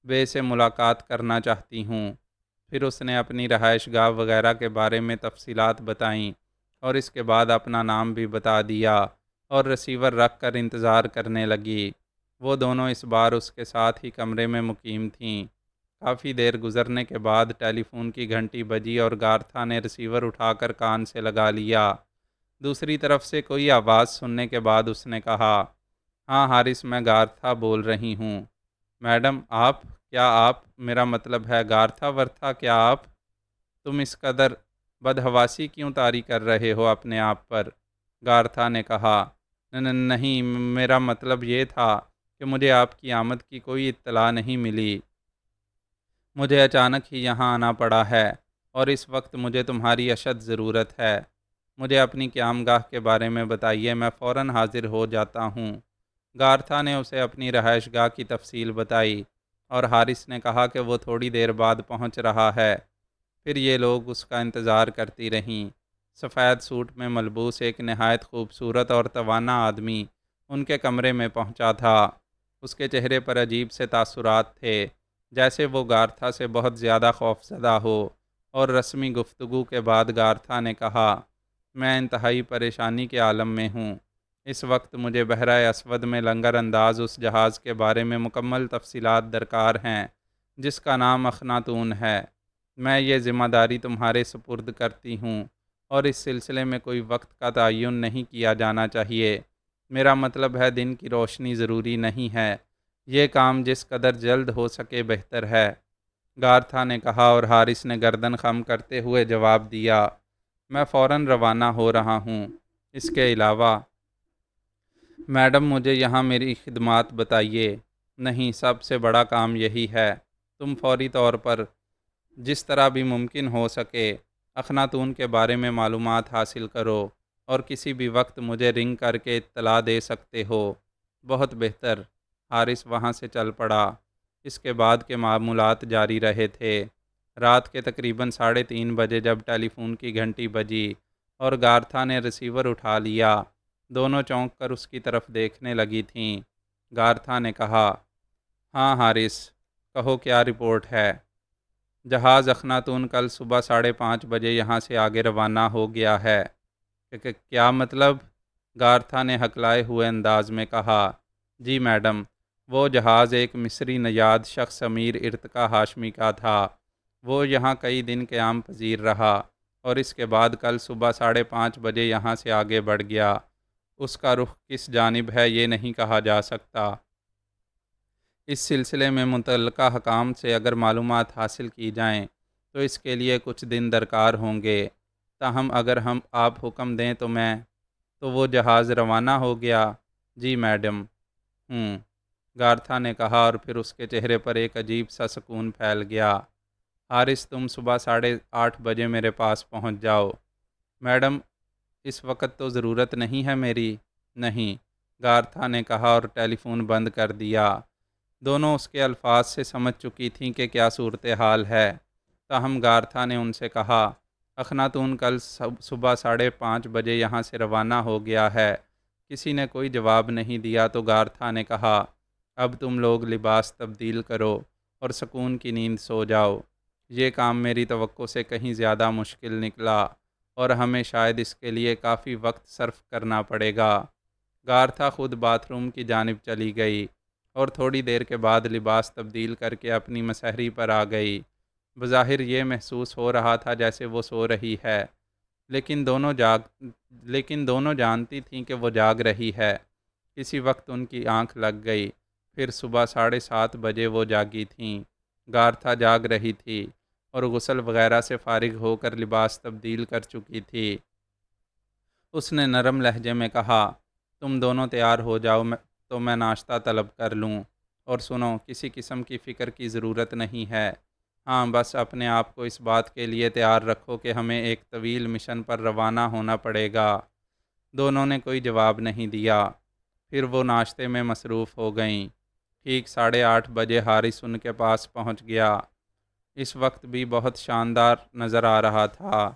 بے سے ملاقات کرنا چاہتی ہوں۔ پھر اس نے اپنی رہائش گاہ وغیرہ کے بارے میں تفصیلات بتائیں اور اس کے بعد اپنا نام بھی بتا دیا اور رسیور رکھ کر انتظار کرنے لگی۔ وہ دونوں اس بار اس کے ساتھ ہی کمرے میں مقیم تھیں۔ کافی دیر گزرنے کے بعد ٹیلی فون کی گھنٹی بجی اور گارتھا نے رسیور اٹھا کر کان سے لگا لیا۔ دوسری طرف سے کوئی آواز سننے کے بعد اس نے کہا، ہاں ہارس، میں گارتھا بول رہی ہوں۔ میڈم، آپ؟ کیا آپ؟ میرا مطلب ہے گارتھا ورتھا، کیا آپ؟ تم اس قدر بدحواسی کیوں طاری کر رہے ہو اپنے آپ پر؟ گارتھا نے کہا، نہیں، میرا مطلب یہ تھا کہ مجھے آپ کی آمد کی کوئی اطلاع نہیں ملی۔ مجھے اچانک ہی یہاں آنا پڑا ہے اور اس وقت مجھے تمہاری اشد ضرورت ہے۔ مجھے اپنی قیام گاہ کے بارے میں بتائیے، میں فوراً حاضر ہو جاتا ہوں۔ گارتھا نے اسے اپنی رہائش گاہ کی تفصیل بتائی اور ہارس نے کہا کہ وہ تھوڑی دیر بعد پہنچ رہا ہے۔ پھر یہ لوگ اس کا انتظار کرتی رہیں۔ سفید سوٹ میں ملبوس ایک نہایت خوبصورت اور توانا آدمی ان کے کمرے میں پہنچا تھا۔ اس کے چہرے پر عجیب سے تاثرات تھے، جیسے وہ گارتھا سے بہت زیادہ خوفزدہ ہو، اور رسمی گفتگو کے بعد گارتھا نے کہا، میں انتہائی پریشانی کے عالم میں ہوں۔ اس وقت مجھے بحرۂ اسود میں لنگر انداز اس جہاز کے بارے میں مکمل تفصیلات درکار ہیں جس کا نام اخناتون ہے۔ میں یہ ذمہ داری تمہارے سپرد کرتی ہوں اور اس سلسلے میں کوئی وقت کا تعین نہیں کیا جانا چاہیے۔ میرا مطلب ہے دن کی روشنی ضروری نہیں ہے، یہ کام جس قدر جلد ہو سکے بہتر ہے، گارتھا نے کہا، اور حارث نے گردن خم کرتے ہوئے جواب دیا، میں فوراً روانہ ہو رہا ہوں۔ اس کے علاوہ میڈم مجھے یہاں میری خدمات بتائیے۔ نہیں، سب سے بڑا کام یہی ہے۔ تم فوری طور پر جس طرح بھی ممکن ہو سکے اخناتون کے بارے میں معلومات حاصل کرو اور کسی بھی وقت مجھے رنگ کر کے اطلاع دے سکتے ہو۔ بہت بہتر۔ حارث وہاں سے چل پڑا۔ اس کے بعد کے معمولات جاری رہے تھے۔ رات کے تقریباً 3:30 بجے جب ٹیلی فون کی گھنٹی بجی اور گارتھا نے ریسیور اٹھا لیا، دونوں چونک کر اس کی طرف دیکھنے لگی تھیں۔ گارتھا نے کہا، ہاں حارث، کہو کیا رپورٹ ہے؟ جہاز اخناتون کل صبح 5:30 بجے یہاں سے آگے روانہ ہو گیا ہے۔ کیا مطلب؟ گارتھا نے ہکلائے ہوئے انداز میں کہا، جی میڈم، وہ جہاز ایک مصری نژاد شخص امیر ارتقا ہاشمی کا تھا۔ وہ یہاں کئی دن قیام پذیر رہا اور اس کے بعد کل صبح 5:30 بجے یہاں سے آگے بڑھ گیا۔ اس کا رخ کس جانب ہے یہ نہیں کہا جا سکتا۔ اس سلسلے میں متعلقہ حکام سے اگر معلومات حاصل کی جائیں تو اس کے لیے کچھ دن درکار ہوں گے۔ تاہم اگر آپ حکم دیں تو وہ جہاز روانہ ہو گیا؟ جی میڈم۔ گارتھا نے کہا، اور پھر اس کے چہرے پر ایک عجیب سا سکون پھیل گیا۔ حارث، تم صبح 8:30 بجے میرے پاس پہنچ جاؤ۔ میڈم، اس وقت تو ضرورت نہیں ہے میری۔ نہیں، گارتھا نے کہا اور ٹیلی فون بند کر دیا۔ دونوں اس کے الفاظ سے سمجھ چکی تھیں کہ کیا صورتحال ہے۔ تاہم گارتھا نے ان سے کہا، اخناتون کل صبح 5:30 بجے یہاں سے روانہ ہو گیا ہے۔ کسی نے کوئی جواب نہیں دیا تو گارتھا نے کہا، اب تم لوگ لباس تبدیل کرو اور سکون کی نیند سو جاؤ۔ یہ کام میری توقع سے کہیں زیادہ مشکل نکلا اور ہمیں شاید اس کے لیے کافی وقت صرف کرنا پڑے گا۔ گارتھا خود باتھ روم کی جانب چلی گئی اور تھوڑی دیر کے بعد لباس تبدیل کر کے اپنی مسہری پر آ گئی۔ بظاہر یہ محسوس ہو رہا تھا جیسے وہ سو رہی ہے، لیکن دونوں جانتی تھیں کہ وہ جاگ رہی ہے۔ کسی وقت ان کی آنکھ لگ گئی، پھر صبح 7:30 بجے وہ جاگی تھیں۔ گارتھا جاگ رہی تھی اور غسل وغیرہ سے فارغ ہو کر لباس تبدیل کر چکی تھی۔ اس نے نرم لہجے میں کہا، تم دونوں تیار ہو جاؤ تو میں ناشتہ طلب کر لوں، اور سنو، کسی قسم کی فکر کی ضرورت نہیں ہے۔ ہاں، بس اپنے آپ کو اس بات کے لیے تیار رکھو کہ ہمیں ایک طویل مشن پر روانہ ہونا پڑے گا۔ دونوں نے کوئی جواب نہیں دیا۔ پھر وہ ناشتے میں مصروف ہو گئیں۔ ٹھیک 8:30 بجے حارث ان کے پاس پہنچ گیا۔ اس وقت بھی بہت شاندار نظر آ رہا تھا۔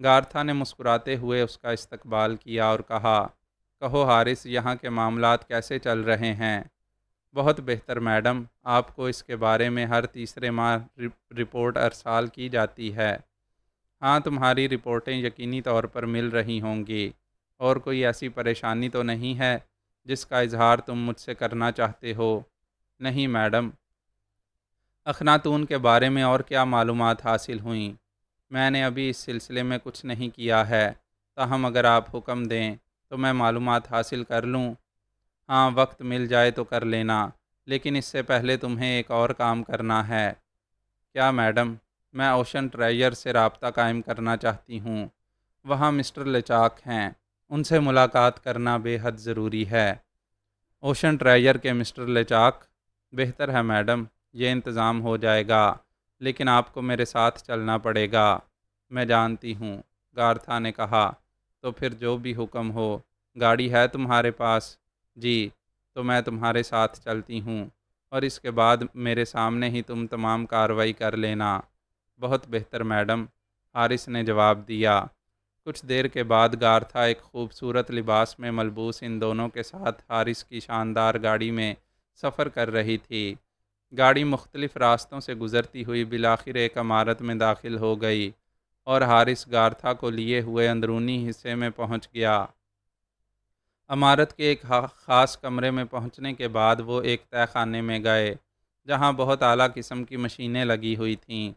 گارتھا نے مسکراتے ہوئے اس کا استقبال کیا اور کہا، کہو حارث، یہاں کے معاملات کیسے چل رہے ہیں؟ بہت بہتر میڈم، آپ کو اس کے بارے میں ہر تیسرے ماہ رپورٹ ارسال کی جاتی ہے۔ ہاں، تمہاری رپورٹیں یقینی طور پر مل رہی ہوں گی، اور کوئی ایسی پریشانی تو نہیں ہے جس کا اظہار تم مجھ سے کرنا چاہتے ہو؟ نہیں میڈم۔ اخناتون کے بارے میں اور کیا معلومات حاصل ہوئیں؟ میں نے ابھی اس سلسلے میں کچھ نہیں کیا ہے، تاہم اگر آپ حکم دیں تو میں معلومات حاصل کر لوں۔ ہاں، وقت مل جائے تو کر لینا، لیکن اس سے پہلے تمہیں ایک اور کام کرنا ہے۔ کیا میڈم؟ میں اوشن ٹریجر سے رابطہ قائم کرنا چاہتی ہوں۔ وہاں مسٹر لچاک ہیں، ان سے ملاقات کرنا بے حد ضروری ہے۔ اوشن ٹریجر کے مسٹر لچاک؟ بہتر ہے میڈم، یہ انتظام ہو جائے گا، لیکن آپ کو میرے ساتھ چلنا پڑے گا۔ میں جانتی ہوں، گارتھا نے کہا، تو پھر جو بھی حکم ہو۔ گاڑی ہے تمہارے پاس؟ جی، تو میں تمہارے ساتھ چلتی ہوں، اور اس کے بعد میرے سامنے ہی تم تمام کارروائی کر لینا۔ بہت بہتر میڈم، حارث نے جواب دیا۔ کچھ دیر کے بعد گارتھا ایک خوبصورت لباس میں ملبوس ان دونوں کے ساتھ حارث کی شاندار گاڑی میں سفر کر رہی تھی۔ گاڑی مختلف راستوں سے گزرتی ہوئی بالآخر ایک عمارت میں داخل ہو گئی اور حارث گارتھا کو لیے ہوئے اندرونی حصے میں پہنچ گیا۔ عمارت کے ایک خاص کمرے میں پہنچنے کے بعد وہ ایک تہہ خانے میں گئے جہاں بہت اعلیٰ قسم کی مشینیں لگی ہوئی تھیں۔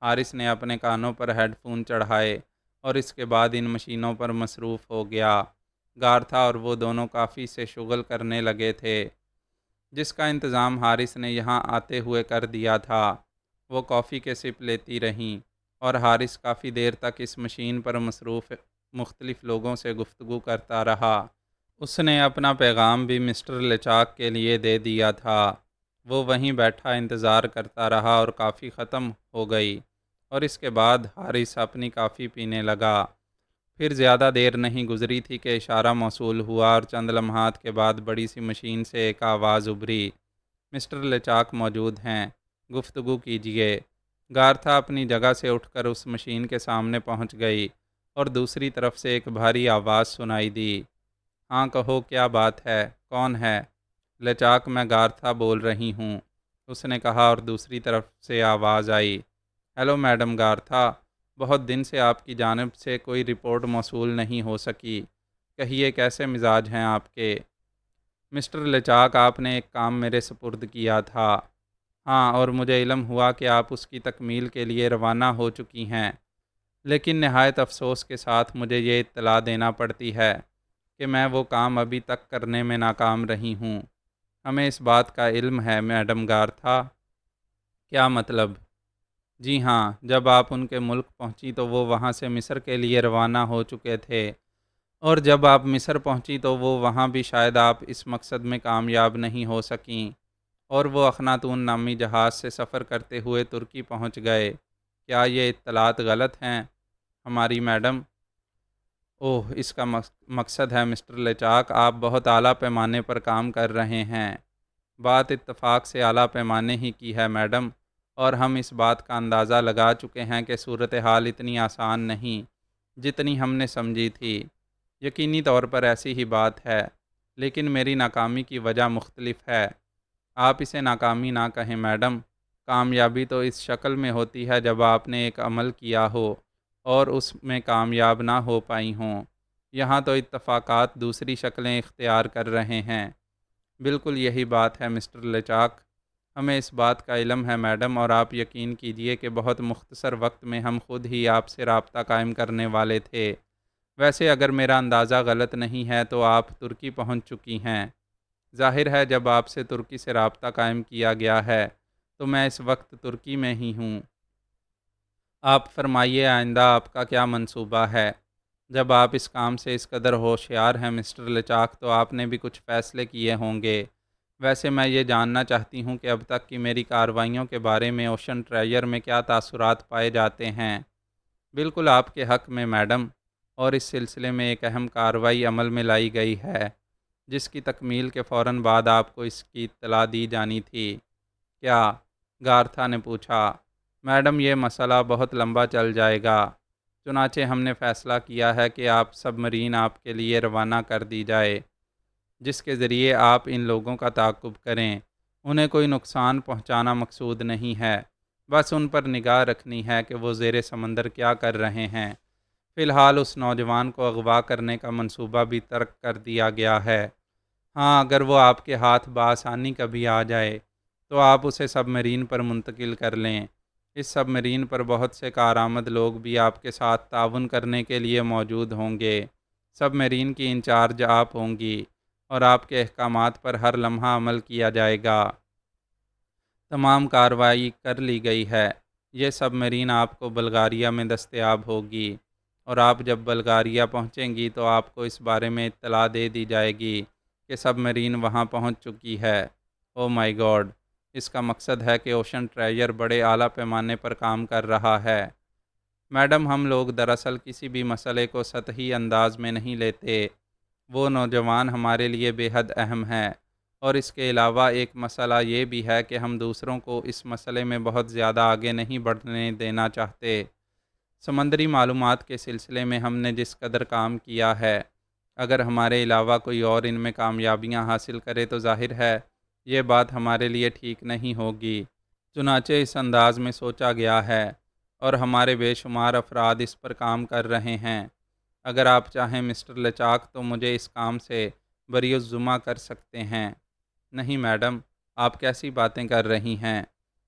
حارث نے اپنے کانوں پر ہیڈ فون چڑھائے اور اس کے بعد ان مشینوں پر مصروف ہو گیا۔ گارتھا اور وہ دونوں کافی سے شغل کرنے لگے تھے جس کا انتظام حارث نے یہاں آتے ہوئے کر دیا تھا۔ وہ کافی کے سپ لیتی رہیں اور حارث کافی دیر تک اس مشین پر مصروف مختلف لوگوں سے گفتگو کرتا رہا۔ اس نے اپنا پیغام بھی مسٹر لچاک کے لیے دے دیا تھا۔ وہ وہیں بیٹھا انتظار کرتا رہا اور کافی ختم ہو گئی اور اس کے بعد حارث اپنی کافی پینے لگا۔ پھر زیادہ دیر نہیں گزری تھی کہ اشارہ موصول ہوا اور چند لمحات کے بعد بڑی سی مشین سے ایک آواز ابھری، مسٹر لچاک موجود ہیں، گفتگو کیجیے۔ گارتھا اپنی جگہ سے اٹھ کر اس مشین کے سامنے پہنچ گئی اور دوسری طرف سے ایک بھاری آواز سنائی دی۔ ہاں کہو، کیا بات ہے؟ کون ہے؟ لچاک، میں گارتھا بول رہی ہوں، اس نے کہا اور دوسری طرف سے آواز آئی، ہیلو میڈم گارتھا، بہت دن سے آپ کی جانب سے کوئی رپورٹ موصول نہیں ہو سکی، کہیے کیسے مزاج ہیں آپ کے؟ مسٹر لچاک، آپ نے ایک کام میرے سپرد کیا تھا۔ ہاں، اور مجھے علم ہوا کہ آپ اس کی تکمیل کے لیے روانہ ہو چکی ہیں، لیکن نہایت افسوس کے ساتھ مجھے یہ اطلاع دینا پڑتی ہے کہ میں وہ کام ابھی تک کرنے میں ناکام رہی ہوں۔ ہمیں اس بات کا علم ہے میڈم گارتھا۔ کیا مطلب؟ جی ہاں، جب آپ ان کے ملک پہنچی تو وہ وہاں سے مصر کے لیے روانہ ہو چکے تھے، اور جب آپ مصر پہنچی تو وہ وہاں بھی شاید آپ اس مقصد میں کامیاب نہیں ہو سکیں اور وہ اخناتون نامی جہاز سے سفر کرتے ہوئے ترکی پہنچ گئے۔ کیا یہ اطلاعات غلط ہیں ہماری میڈم؟ اوہ، اس کا مقصد ہے مسٹر لچاک، آپ بہت اعلیٰ پیمانے پر کام کر رہے ہیں۔ بات اتفاق سے اعلیٰ پیمانے ہی کی ہے میڈم، اور ہم اس بات کا اندازہ لگا چکے ہیں کہ صورتحال اتنی آسان نہیں جتنی ہم نے سمجھی تھی۔ یقینی طور پر ایسی ہی بات ہے، لیکن میری ناکامی کی وجہ مختلف ہے۔ آپ اسے ناکامی نہ کہیں میڈم، کامیابی تو اس شکل میں ہوتی ہے جب آپ نے ایک عمل کیا ہو اور اس میں کامیاب نہ ہو پائی ہوں۔ یہاں تو اتفاقات دوسری شکلیں اختیار کر رہے ہیں۔ بالکل یہی بات ہے مسٹر لچاک، ہمیں اس بات کا علم ہے میڈم، اور آپ یقین کیجئے کہ بہت مختصر وقت میں ہم خود ہی آپ سے رابطہ قائم کرنے والے تھے۔ ویسے اگر میرا اندازہ غلط نہیں ہے تو آپ ترکی پہنچ چکی ہیں۔ ظاہر ہے جب آپ سے ترکی سے رابطہ قائم کیا گیا ہے تو میں اس وقت ترکی میں ہی ہوں۔ آپ فرمائیے، آئندہ آپ کا کیا منصوبہ ہے؟ جب آپ اس کام سے اس قدر ہوشیار ہیں مسٹر لچاک تو آپ نے بھی کچھ فیصلے کیے ہوں گے۔ ویسے میں یہ جاننا چاہتی ہوں کہ اب تک کی میری کارروائیوں کے بارے میں اوشن ٹریجر میں کیا تاثرات پائے جاتے ہیں؟ بالکل آپ کے حق میں میڈم، اور اس سلسلے میں ایک اہم کارروائی عمل میں لائی گئی ہے جس کی تکمیل کے فوراً بعد آپ کو اس کی اطلاع دی جانی تھی۔ کیا؟ گارتھا نے پوچھا۔ میڈم، یہ مسئلہ بہت لمبا چل جائے گا، چنانچہ ہم نے فیصلہ کیا ہے کہ آپ سب مرین آپ کے لیے روانہ کر دی جائے، جس کے ذریعے آپ ان لوگوں کا تعاقب کریں۔ انہیں کوئی نقصان پہنچانا مقصود نہیں ہے، بس ان پر نگاہ رکھنی ہے کہ وہ زیر سمندر کیا کر رہے ہیں۔ فی الحال اس نوجوان کو اغوا کرنے کا منصوبہ بھی ترک کر دیا گیا ہے۔ ہاں، اگر وہ آپ کے ہاتھ بآسانی کبھی آ جائے تو آپ اسے سب مرین پر منتقل کر لیں۔ اس سب مرین پر بہت سے کارآمد لوگ بھی آپ کے ساتھ تعاون کرنے کے لیے موجود ہوں گے۔ سب مرین کی انچارج آپ ہوں گی اور آپ کے احکامات پر ہر لمحہ عمل کیا جائے گا۔ تمام کارروائی کر لی گئی ہے۔ یہ سب مرین آپ کو بلغاریہ میں دستیاب ہوگی، اور آپ جب بلغاریہ پہنچیں گی تو آپ کو اس بارے میں اطلاع دے دی جائے گی کہ سب مرین وہاں پہنچ چکی ہے۔ او مائی گاڈ! اس کا مقصد ہے کہ اوشن ٹریجر بڑے اعلیٰ پیمانے پر کام کر رہا ہے۔ میڈم، ہم لوگ دراصل کسی بھی مسئلے کو سطحی انداز میں نہیں لیتے۔ وہ نوجوان ہمارے لیے بے حد اہم ہے، اور اس کے علاوہ ایک مسئلہ یہ بھی ہے کہ ہم دوسروں کو اس مسئلے میں بہت زیادہ آگے نہیں بڑھنے دینا چاہتے۔ سمندری معلومات کے سلسلے میں ہم نے جس قدر کام کیا ہے، اگر ہمارے علاوہ کوئی اور ان میں کامیابیاں حاصل کرے تو ظاہر ہے یہ بات ہمارے لیے ٹھیک نہیں ہوگی۔ چنانچہ اس انداز میں سوچا گیا ہے اور ہمارے بے شمار افراد اس پر کام کر رہے ہیں۔ اگر آپ چاہیں مسٹر لچاک تو مجھے اس کام سے بری الذمہ کر سکتے ہیں۔ نہیں میڈم، آپ کیسی باتیں کر رہی ہیں؟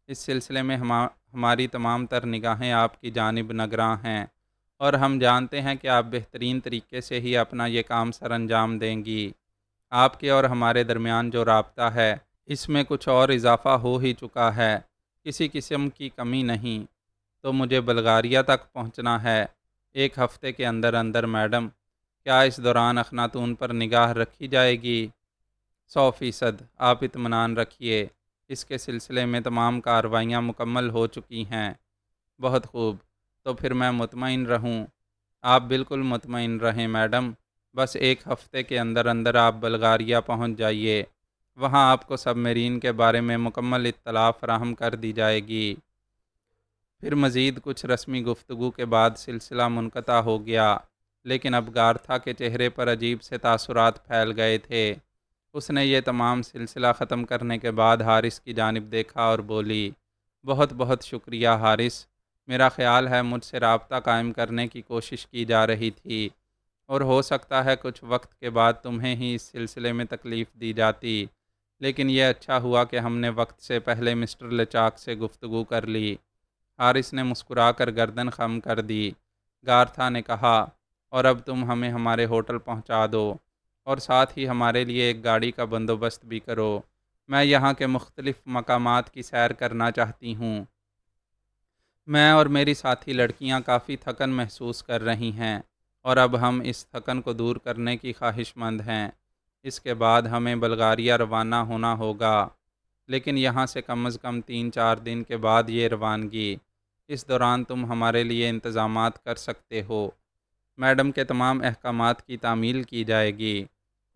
اس سلسلے میں ہماری تمام تر نگاہیں آپ کی جانب نگراں ہیں، اور ہم جانتے ہیں کہ آپ بہترین طریقے سے ہی اپنا یہ کام سر انجام دیں گی۔ آپ کے اور ہمارے درمیان جو رابطہ ہے، اس میں کچھ اور اضافہ ہو ہی چکا ہے، کسی قسم کی کمی نہیں۔ تو مجھے بلغاریہ تک پہنچنا ہے 1 ہفتے کے اندر اندر میڈم۔ کیا اس دوران اخناتون پر نگاہ رکھی جائے گی؟ 100% آپ اطمینان رکھیے، اس کے سلسلے میں تمام کارروائیاں مکمل ہو چکی ہیں۔ بہت خوب، تو پھر میں مطمئن رہوں؟ آپ بالکل مطمئن رہیں میڈم، بس 1 ہفتے کے اندر اندر آپ بلغاریہ پہنچ جائیے، وہاں آپ کو سب میرین کے بارے میں مکمل اطلاع فراہم کر دی جائے گی۔ پھر مزید کچھ رسمی گفتگو کے بعد سلسلہ منقطع ہو گیا، لیکن اب گارتھا کے چہرے پر عجیب سے تاثرات پھیل گئے تھے۔ اس نے یہ تمام سلسلہ ختم کرنے کے بعد حارث کی جانب دیکھا اور بولی، بہت بہت شکریہ حارث، میرا خیال ہے مجھ سے رابطہ قائم کرنے کی کوشش کی جا رہی تھی، اور ہو سکتا ہے کچھ وقت کے بعد تمہیں ہی اس سلسلے میں تکلیف دی جاتی، لیکن یہ اچھا ہوا کہ ہم نے وقت سے پہلے مسٹر لچاک سے گفتگو کر لی۔ حارث نے مسکرا کر گردن خم کر دی۔ گارتھا نے کہا، اور اب تم ہمیں ہمارے ہوٹل پہنچا دو، اور ساتھ ہی ہمارے لیے ایک گاڑی کا بندوبست بھی کرو، میں یہاں کے مختلف مقامات کی سیر کرنا چاہتی ہوں۔ میں اور میری ساتھی لڑکیاں کافی تھکن محسوس کر رہی ہیں، اور اب ہم اس تھکن کو دور کرنے کی خواہش مند ہیں۔ اس کے بعد ہمیں بلغاریہ روانہ ہونا ہوگا، لیکن یہاں سے کم از کم 3-4 دن کے بعد یہ روانگی۔ اس دوران تم ہمارے لیے انتظامات کر سکتے ہو۔ میڈم کے تمام احکامات کی تعمیل کی جائے گی۔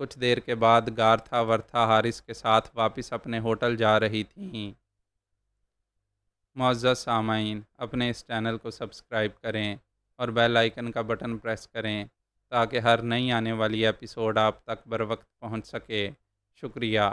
کچھ دیر کے بعد گارتھا ورتھا حارث کے ساتھ واپس اپنے ہوٹل جا رہی تھیں۔ معزز سامعین، اپنے اس چینل کو سبسکرائب کریں اور بیل آئیکن کا بٹن پریس کریں تاکہ ہر نئی آنے والی ایپیسوڈ آپ تک بروقت پہنچ سکے۔ شکریہ۔